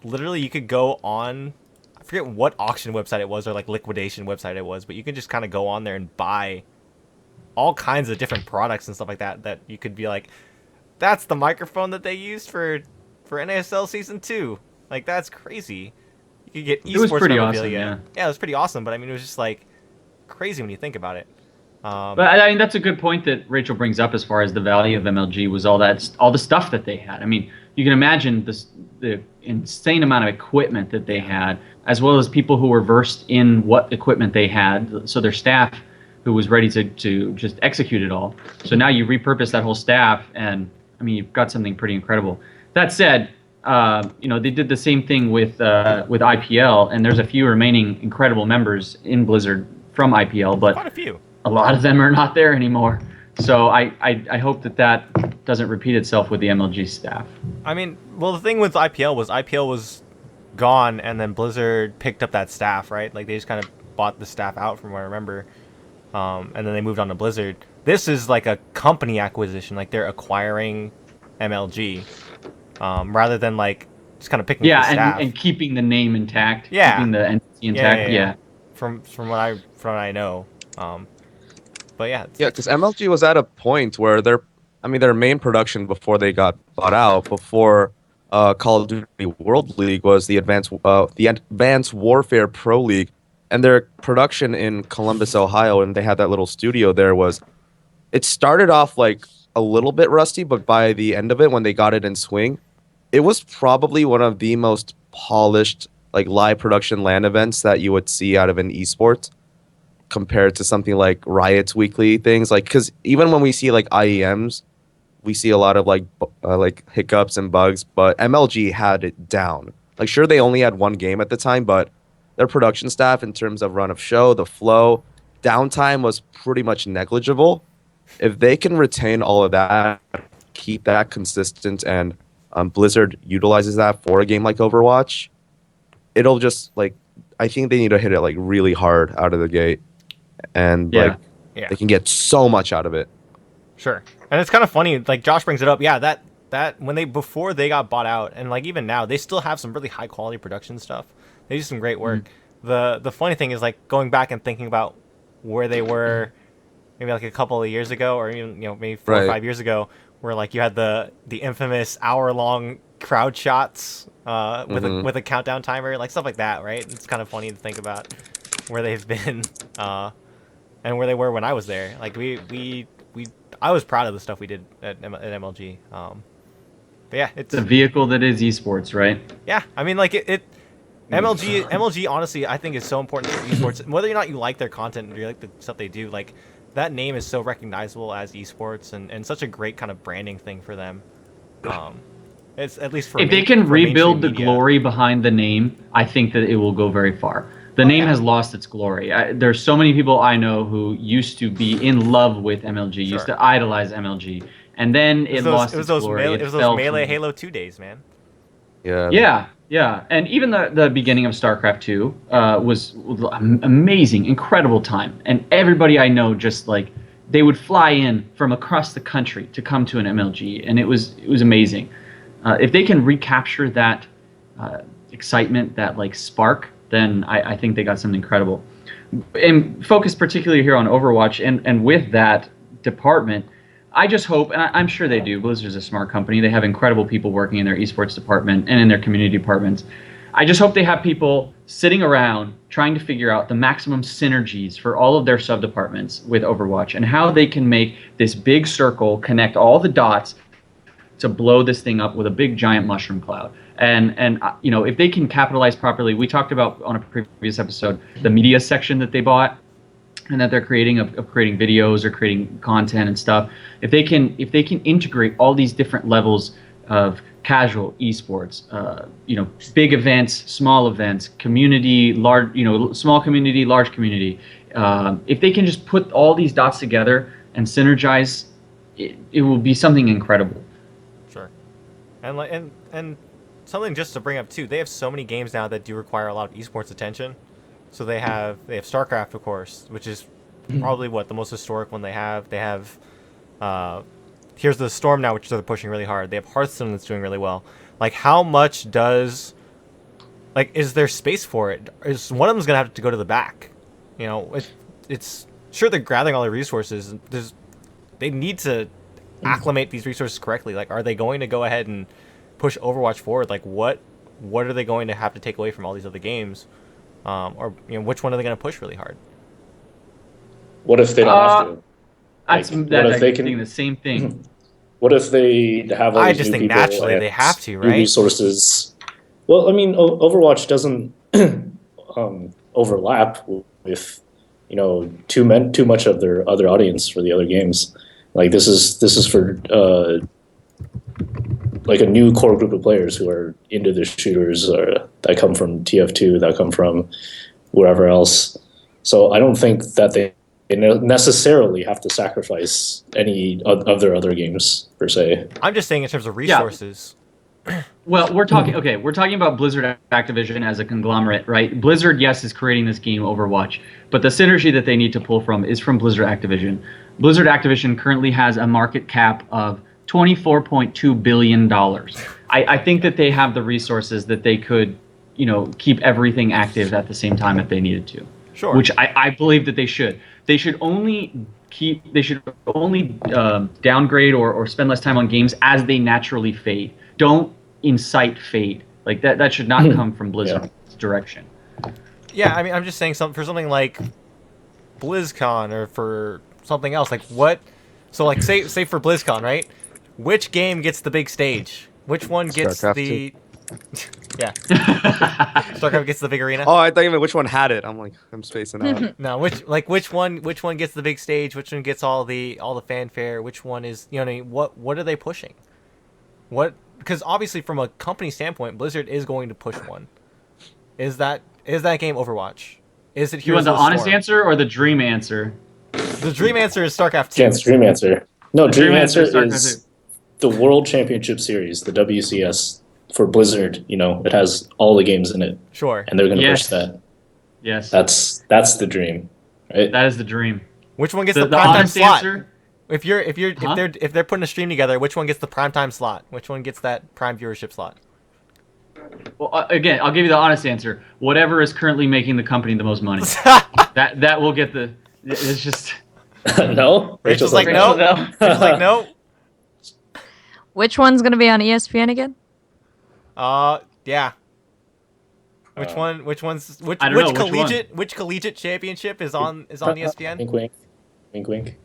[SPEAKER 1] literally you could go on, I forget what auction website it was or like liquidation website it was, but you could just kind of go on there and buy all kinds of different products and stuff like that you could be like, that's the microphone that they used for NASL Season 2. Like, that's crazy. You could get esports.
[SPEAKER 5] It was pretty awesome,
[SPEAKER 1] yeah, it was pretty awesome, but I mean, it was just like crazy when you think about it.
[SPEAKER 5] But I mean, that's a good point that Rachel brings up as far as the value of MLG was all the stuff that they had. I mean, you can imagine the insane amount of equipment that they had, as well as people who were versed in what equipment they had. So their staff, who was ready to just execute it all. So now you repurpose that whole staff, and I mean, you've got something pretty incredible. That said, they did the same thing with IPL, and there's a few remaining incredible members in Blizzard from IPL, but
[SPEAKER 1] quite a few.
[SPEAKER 5] A lot of them are not there anymore. So I hope that doesn't repeat itself with the MLG staff. I
[SPEAKER 1] mean, well, the thing with IPL was gone, and then Blizzard picked up that staff, right? Like, they just kind of bought the staff out, from what I remember, and then they moved on to Blizzard. This is like a company acquisition, like they're acquiring MLG, rather than like just kind of picking up the staff.
[SPEAKER 5] and keeping the name intact.
[SPEAKER 1] Yeah,
[SPEAKER 5] keeping the entity intact. Yeah.
[SPEAKER 1] From what I know. But yeah,
[SPEAKER 2] because MLG was at a point where their main production before they got bought out, before Call of Duty World League, was the Advanced Warfare Pro League, and their production in Columbus, Ohio, and they had that little studio there. It started off like a little bit rusty, but by the end of it, when they got it in swing, it was probably one of the most polished like live production LAN events that you would see out of an esports, compared to something like Riot's weekly things. Like, because even when we see like IEMs, we see a lot of like hiccups and bugs, but MLG had it down. Like, sure, they only had one game at the time, but their production staff, in terms of run of show, the flow, downtime was pretty much negligible. If they can retain all of that, keep that consistent, and Blizzard utilizes that for a game like Overwatch, it'll just like, I think they need to hit it like really hard out of the gate, and they can get so much out of it.
[SPEAKER 1] Sure. And it's kind of funny, like Josh brings it up. Yeah, that before they got bought out, and like even now, they still have some really high quality production stuff. They do some great work. The funny thing is, like, going back and thinking about where they were maybe like a couple of years ago, or even maybe 4 or 5 years ago, where like you had the infamous hour-long crowd shots with a countdown timer, like stuff like that, right? It's kind of funny to think about where they've been and where they were when I was there. Like I was proud of the stuff we did at MLG. But yeah, it's
[SPEAKER 5] a vehicle that is esports, right?
[SPEAKER 1] Yeah, I mean, like MLG honestly, I think is so important for esports. Whether or not you like their content or you like the stuff they do, like that name is so recognizable as esports and such a great kind of branding thing for them. It's at least for
[SPEAKER 5] if they can rebuild the glory behind the name, I think that it will go very far. The name has lost its glory. There's so many people I know who used to be in love with MLG, used to idolize MLG, and then it lost its glory.
[SPEAKER 1] It was those Melee Halo 2 days, man.
[SPEAKER 5] Yeah. And even the beginning of StarCraft 2 was amazing, incredible time. And everybody I know just like they would fly in from across the country to come to an MLG, and it was amazing. If they can recapture that excitement, that like spark, then I think they got something incredible. And focus particularly here on Overwatch, and with that department, I just hope, and I'm sure they do, Blizzard's a smart company, they have incredible people working in their esports department and in their community departments. I just hope they have people sitting around trying to figure out the maximum synergies for all of their sub-departments with Overwatch and how they can make this big circle connect all the dots to blow this thing up with a big giant mushroom cloud. And you know, if they can capitalize properly, we talked about on a previous episode the media section that they bought and that they're creating of creating videos or creating content and stuff. If they can integrate all these different levels of casual esports, you know, big events, small events, community, large, you know, small community, large community. If they can just put all these dots together and synergize, it will be something incredible.
[SPEAKER 1] Sure, and something just to bring up too. They have so many games now that do require a lot of esports attention. So they have StarCraft, of course, which is probably the most historic one they have. They have Here's the Storm now, which they're pushing really hard. They have Hearthstone that's doing really well. Like, how much is there space for it? Is one of them's gonna have to go to the back? You know, it's sure they're gathering all the resources. They need to acclimate these resources correctly. Like, are they going to go ahead and push Overwatch forward? Like, what are they going to have to take away from all these other games? Or you know, which one are they going to push really hard?
[SPEAKER 4] What if they don't have to?
[SPEAKER 5] What if they can the same thing?
[SPEAKER 4] What if they have all
[SPEAKER 1] I
[SPEAKER 4] these
[SPEAKER 1] just
[SPEAKER 4] new
[SPEAKER 1] think
[SPEAKER 4] people
[SPEAKER 1] naturally
[SPEAKER 4] and
[SPEAKER 1] they have to,
[SPEAKER 4] new
[SPEAKER 1] right?
[SPEAKER 4] resources. Well, I mean, Overwatch doesn't overlap with, you know, too much of their other audience for the other games. Like this is for like a new core group of players who are into the shooters or that come from TF2, that come from wherever else. So I don't think that they necessarily have to sacrifice any of their other games per se.
[SPEAKER 1] I'm just saying in terms of resources.
[SPEAKER 5] Well, we're talking about Blizzard Activision as a conglomerate, right? Blizzard, yes, is creating this game Overwatch, but the synergy that they need to pull from is from Blizzard Activision. Blizzard Activision currently has a market cap of $24.2 billion. I think that they have the resources that they could, you know, keep everything active at the same time if they needed to.
[SPEAKER 1] Sure.
[SPEAKER 5] Which I believe that they should. They should only downgrade or spend less time on games as they naturally fade. Don't incite fade. Like that should not come from Blizzard's direction.
[SPEAKER 1] Yeah, I mean, I'm just saying for something like BlizzCon or for something else, like what? So like say for BlizzCon, right? Which game gets the big stage? Which one gets
[SPEAKER 2] StarCraft
[SPEAKER 1] the? Yeah. StarCraft gets the big arena.
[SPEAKER 2] Oh, I thought you meant which one had it. I'm like, I'm spacing out.
[SPEAKER 1] No, which one gets the big stage? Which one gets all the fanfare? Which one is, you know what I mean? What are they pushing? What? Because obviously from a company standpoint, Blizzard is going to push one. Is that game Overwatch? Is it?
[SPEAKER 5] You want the honest
[SPEAKER 1] Storm?
[SPEAKER 5] answer or the dream answer?
[SPEAKER 1] The dream answer is StarCraft 2.
[SPEAKER 4] Yeah, it's dream answer. No, dream answer
[SPEAKER 5] is
[SPEAKER 4] is the World Championship Series, the WCS for Blizzard. You know, it has all the games in it.
[SPEAKER 1] Sure.
[SPEAKER 4] And they're going to push that.
[SPEAKER 5] Yes.
[SPEAKER 4] That's the dream, right?
[SPEAKER 5] That is the dream.
[SPEAKER 1] Which one gets
[SPEAKER 5] The
[SPEAKER 1] the primetime
[SPEAKER 5] honest
[SPEAKER 1] slot?
[SPEAKER 5] answer?
[SPEAKER 1] If they're putting a stream together, which one gets the primetime slot? Which one gets that prime viewership slot?
[SPEAKER 5] Well, again, I'll give you the honest answer. Whatever is currently making the company the most money, that will get the. It's just.
[SPEAKER 4] No,
[SPEAKER 1] Rachel's like no. Rachel's like no.
[SPEAKER 3] Which one's gonna be on ESPN again?
[SPEAKER 1] Yeah. Which one? Which one's which?
[SPEAKER 5] I don't
[SPEAKER 1] Which
[SPEAKER 5] know, which one?
[SPEAKER 1] collegiate? Which collegiate championship is on ESPN?
[SPEAKER 4] Wink, wink, wink, wink.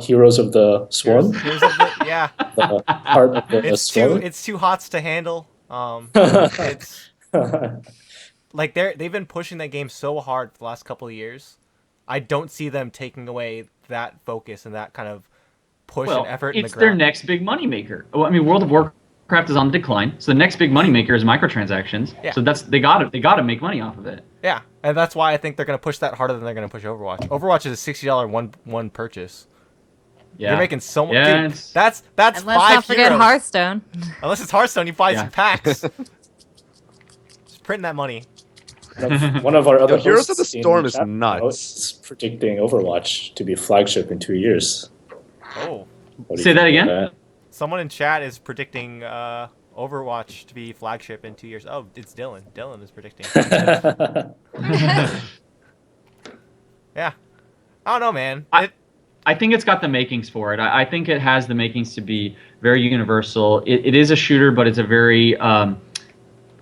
[SPEAKER 4] Heroes of the Swarm.
[SPEAKER 1] Yeah.
[SPEAKER 4] The heart of the Swarm.
[SPEAKER 1] It's too hot to handle. It's like they've been pushing that game so hard for the last couple of years. I don't see them taking away that focus and that kind of push and effort in the
[SPEAKER 5] it's their
[SPEAKER 1] ground.
[SPEAKER 5] next big moneymaker. Well, I mean, World of Warcraft is on decline, so the next big moneymaker is microtransactions.
[SPEAKER 1] Yeah.
[SPEAKER 5] So they gotta make money off of it.
[SPEAKER 1] Yeah, and that's why I think they're gonna push that harder than they're gonna push Overwatch. Overwatch is a $60 one purchase.
[SPEAKER 5] Yeah.
[SPEAKER 1] You're making so much.
[SPEAKER 5] Yeah,
[SPEAKER 1] Dude,
[SPEAKER 5] it's-
[SPEAKER 1] that's
[SPEAKER 3] And let's
[SPEAKER 1] 5
[SPEAKER 3] not forget
[SPEAKER 1] heroes.
[SPEAKER 3] Hearthstone.
[SPEAKER 1] Unless it's Hearthstone, you buy
[SPEAKER 5] Yeah.
[SPEAKER 1] some packs. Just print that money.
[SPEAKER 4] One of our other
[SPEAKER 2] Heroes of the
[SPEAKER 4] hosts in
[SPEAKER 2] Storm is
[SPEAKER 4] chat
[SPEAKER 2] nuts.
[SPEAKER 4] is predicting Overwatch to be flagship in 2 years.
[SPEAKER 1] Oh,
[SPEAKER 4] What do you
[SPEAKER 5] Say that
[SPEAKER 4] think
[SPEAKER 5] again?
[SPEAKER 4] about
[SPEAKER 1] someone in chat is predicting Overwatch to be flagship in 2 years. Oh, it's Dylan. Dylan is predicting.
[SPEAKER 4] that?
[SPEAKER 1] Yeah, I don't know, man.
[SPEAKER 5] I think it's got the makings for it. I think it has the makings to be very universal. It is a shooter, but it's a very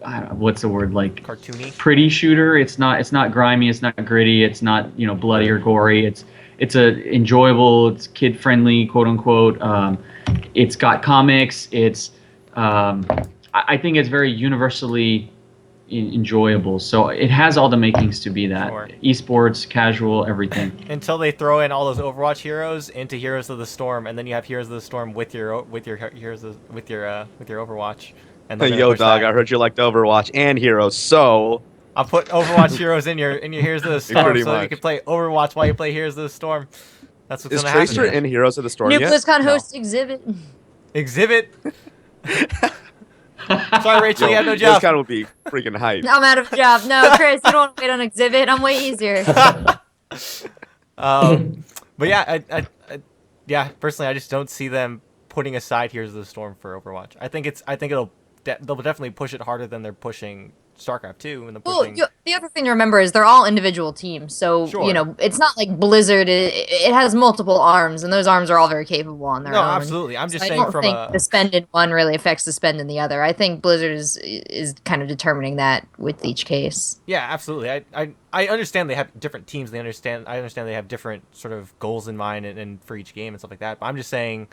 [SPEAKER 5] I don't know, what's the word, like
[SPEAKER 1] Cartoony.
[SPEAKER 5] pretty shooter. It's not grimy. It's not gritty. It's not bloody or gory. It's a enjoyable. It's kid friendly, quote unquote. It's got comics. I think it's very universally enjoyable. So it has all the makings to be that.
[SPEAKER 1] Sure.
[SPEAKER 5] Esports, casual, everything.
[SPEAKER 1] Until they throw in all those Overwatch heroes into Heroes of the Storm, and then you have Heroes of the Storm with your heroes with your Overwatch. And then they're gonna
[SPEAKER 2] Yo,
[SPEAKER 1] push
[SPEAKER 2] dog,
[SPEAKER 1] that.
[SPEAKER 2] I heard you liked Overwatch and Heroes, so
[SPEAKER 1] I'll put Overwatch heroes in your Heroes of the Storm,
[SPEAKER 2] Pretty
[SPEAKER 1] so that you
[SPEAKER 2] much.
[SPEAKER 1] can play Overwatch while you play Heroes of the Storm. That's what's
[SPEAKER 2] is
[SPEAKER 1] gonna happen.
[SPEAKER 2] Tracer in Heroes of the Storm
[SPEAKER 3] New
[SPEAKER 2] yet?
[SPEAKER 3] BlizzCon
[SPEAKER 1] No.
[SPEAKER 3] host exhibit.
[SPEAKER 1] Exhibit. Sorry, Rachel,
[SPEAKER 2] Yo,
[SPEAKER 1] you have no
[SPEAKER 2] This
[SPEAKER 1] job.
[SPEAKER 2] kind would be freaking hype.
[SPEAKER 3] I'm out of a job. No, Chris, you don't want to wait on exhibit. I'm way easier.
[SPEAKER 1] But yeah, yeah, personally, I just don't see them putting aside Heroes of the Storm for Overwatch. I think they'll definitely push it harder than they're pushing StarCraft 2 and the
[SPEAKER 3] Well,
[SPEAKER 1] pushing.
[SPEAKER 3] the other thing to remember is they're all individual teams. So,
[SPEAKER 1] Sure.
[SPEAKER 3] it's not like Blizzard. It has multiple arms, and those arms are all very capable on their
[SPEAKER 1] No,
[SPEAKER 3] own.
[SPEAKER 1] absolutely. I'm just
[SPEAKER 3] So
[SPEAKER 1] saying
[SPEAKER 3] I don't
[SPEAKER 1] from
[SPEAKER 3] think
[SPEAKER 1] a
[SPEAKER 3] the spend in one really affects the spend in the other. I think Blizzard is kind of determining that with each case.
[SPEAKER 1] yeah, absolutely. I understand they have different teams. I understand they have different sort of goals in mind and for each game and stuff like that. But I'm just saying,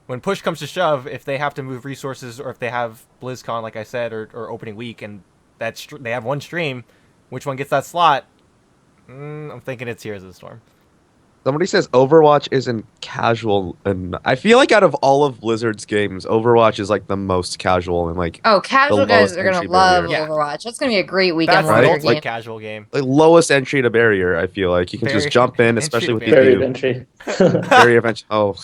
[SPEAKER 1] when push comes to shove, if they have to move resources or if they have BlizzCon, like I said, or opening week, and they have one stream, which one gets that slot? I'm thinking it's Heroes of the Storm.
[SPEAKER 2] Somebody says Overwatch isn't casual, and I feel like out of all of Blizzard's games, Overwatch is like the most casual and like
[SPEAKER 3] Oh, casual
[SPEAKER 2] The
[SPEAKER 3] guys
[SPEAKER 2] lowest
[SPEAKER 3] are gonna
[SPEAKER 2] entry
[SPEAKER 3] love
[SPEAKER 1] barrier. Yeah.
[SPEAKER 3] Overwatch. That's gonna be a great weekend
[SPEAKER 1] That's
[SPEAKER 2] Right?
[SPEAKER 1] the
[SPEAKER 3] warrior
[SPEAKER 1] ultimate
[SPEAKER 3] game.
[SPEAKER 1] casual game.
[SPEAKER 2] lowest entry to barrier. I feel like you can
[SPEAKER 1] Barrier-
[SPEAKER 2] just jump in,
[SPEAKER 1] entry
[SPEAKER 2] especially
[SPEAKER 1] to
[SPEAKER 2] with the
[SPEAKER 4] Barrier
[SPEAKER 2] new
[SPEAKER 4] entry.
[SPEAKER 2] barrier event. Oh,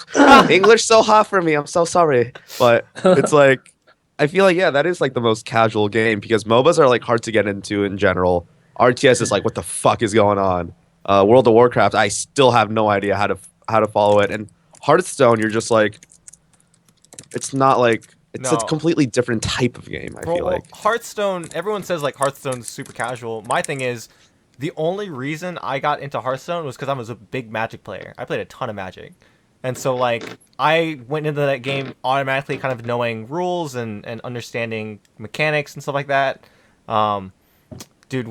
[SPEAKER 2] English so hot for me. I'm so sorry, but it's like I feel like that is like the most casual game because MOBAs are like hard to get into in general. RTS is like what the fuck is going on. World of Warcraft, I still have no idea how to follow it, and Hearthstone, you're just like it's not like it's
[SPEAKER 1] No.
[SPEAKER 2] a completely different type of game. I feel like
[SPEAKER 1] Hearthstone, everyone says like Hearthstone's super casual. My thing is, the only reason I got into Hearthstone was because I was a big Magic player. I played a ton of Magic. And so like I went into that game automatically kind of knowing rules and understanding mechanics and stuff like that. Dude,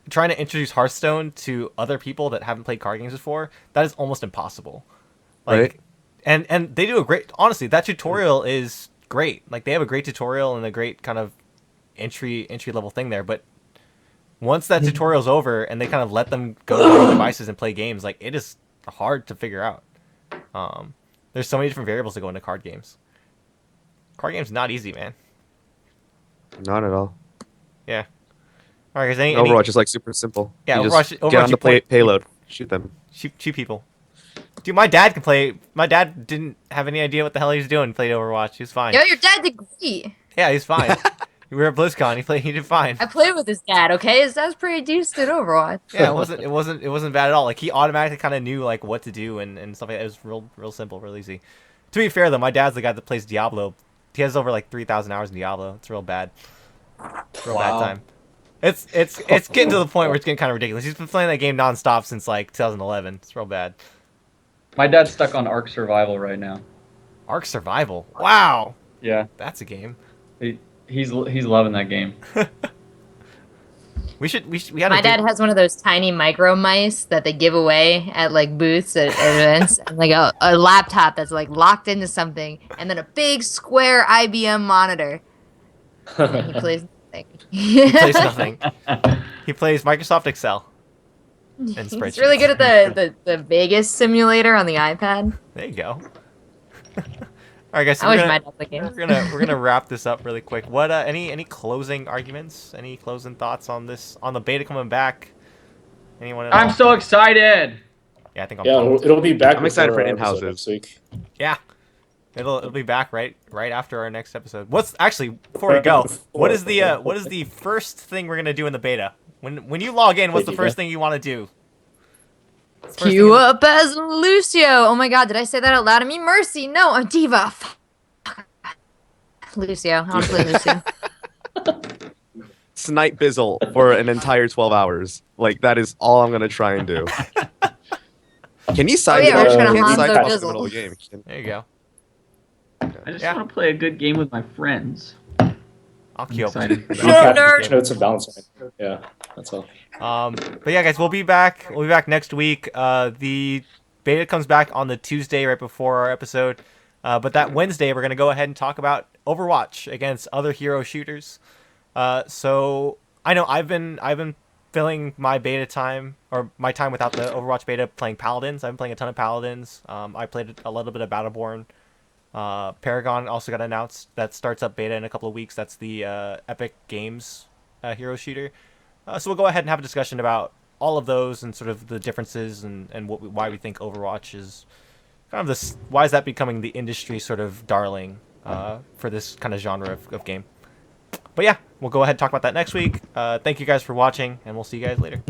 [SPEAKER 1] trying to introduce Hearthstone to other people that haven't played card games before, that is almost impossible. Like
[SPEAKER 2] Right.
[SPEAKER 1] and they do a great, honestly, that tutorial is great. Like they have a great tutorial and a great kind of entry level thing there, but once that tutorial's over and they kind of let them go to their own devices and play games, like it is hard to figure out. There's so many different variables that go into card games. Card games not easy, man.
[SPEAKER 2] not at all.
[SPEAKER 1] Yeah. All right, guys. Any
[SPEAKER 2] Overwatch is like super simple.
[SPEAKER 1] Yeah,
[SPEAKER 2] you just
[SPEAKER 1] Overwatch
[SPEAKER 2] get on
[SPEAKER 1] you
[SPEAKER 2] the
[SPEAKER 1] play-
[SPEAKER 2] payload, shoot them.
[SPEAKER 1] cheap people. Dude, my dad can play. My dad didn't have any idea what the hell he was doing. He played Overwatch. He was fine.
[SPEAKER 3] Yo, your dad did great.
[SPEAKER 1] Yeah, he's fine. We were at BlizzCon. He did fine.
[SPEAKER 3] I played with his dad. Okay, his dad's pretty decent at Overwatch.
[SPEAKER 1] Yeah, it wasn't bad at all. Like he automatically kind of knew like what to do and stuff like that. It was real simple, real easy. To be fair though, my dad's the guy that plays Diablo. He has over like 3,000 hours in Diablo. It's real bad. Real bad time. It's getting to the point where it's getting kind of ridiculous. He's been playing that game nonstop since like 2011. It's real bad.
[SPEAKER 5] My dad's stuck on Ark Survival right now.
[SPEAKER 1] Ark Survival. Wow,
[SPEAKER 5] Yeah,
[SPEAKER 1] that's a game.
[SPEAKER 5] he's loving that game.
[SPEAKER 1] We had
[SPEAKER 3] My
[SPEAKER 1] to do.
[SPEAKER 3] dad has one of those tiny micro mice that they give away at like booths at events, and like a laptop that's like locked into something, and then a big square IBM monitor. And then he plays nothing.
[SPEAKER 1] He plays nothing. He plays Microsoft Excel and spreadsheets.
[SPEAKER 3] He's really good at the Vegas simulator on the iPad.
[SPEAKER 1] There you go. All right, guys. So
[SPEAKER 3] I
[SPEAKER 1] we're
[SPEAKER 3] wish
[SPEAKER 1] gonna,
[SPEAKER 3] my dad played games.
[SPEAKER 1] we're gonna wrap this up really quick. What any closing arguments? Any closing thoughts on this on the beta coming back? Anyone at all?
[SPEAKER 5] I'm so excited.
[SPEAKER 1] Yeah, I think I'm.
[SPEAKER 4] Yeah,
[SPEAKER 1] pumped.
[SPEAKER 4] it'll be back.
[SPEAKER 2] I'm excited
[SPEAKER 4] before
[SPEAKER 2] for
[SPEAKER 4] our episode
[SPEAKER 2] in-houses.
[SPEAKER 4] next week.
[SPEAKER 1] Yeah, it'll be back right after our next episode. What's actually before we go? What is the first thing we're gonna do in the beta? When you log in, what's the first thing you want to do? First thing
[SPEAKER 3] Queue up as Lucio. Oh my god, did I say that out loud? I mean Mercy. No, I'm Diva. Lucio. I want to play Lucio.
[SPEAKER 2] Snipe Bizzle for an entire 12 hours. Like, that is all I'm gonna try and do. Can you side
[SPEAKER 3] yeah,
[SPEAKER 4] we're just gonna
[SPEAKER 2] can you
[SPEAKER 3] Hanzo
[SPEAKER 2] side boss in the
[SPEAKER 3] Dizzle.
[SPEAKER 2] middle of the game?
[SPEAKER 1] There you go.
[SPEAKER 5] I just
[SPEAKER 1] Yeah.
[SPEAKER 5] want to play a good game with my friends.
[SPEAKER 1] I'll queue up.
[SPEAKER 5] Excited for that.
[SPEAKER 3] Nerd,
[SPEAKER 1] I'll
[SPEAKER 3] nerd.
[SPEAKER 1] queue up.
[SPEAKER 4] Notes of balance. Yeah, that's all.
[SPEAKER 1] But yeah, guys, we'll be back. We'll be back next week. The beta comes back on the Tuesday right before our episode. But that Wednesday, we're gonna go ahead and talk about Overwatch against other hero shooters. So I know I've been filling my beta time or my time without the Overwatch beta playing Paladins. I've been playing a ton of Paladins. I played a little bit of Battleborn. Paragon also got announced that starts up beta in a couple of weeks. That's the Epic Games hero shooter. So we'll go ahead and have a discussion about all of those and sort of the differences and why we think Overwatch is kind of this. Why is that becoming the industry sort of darling for this kind of genre of game? But yeah, we'll go ahead and talk about that next week. Thank you guys for watching, and we'll see you guys later.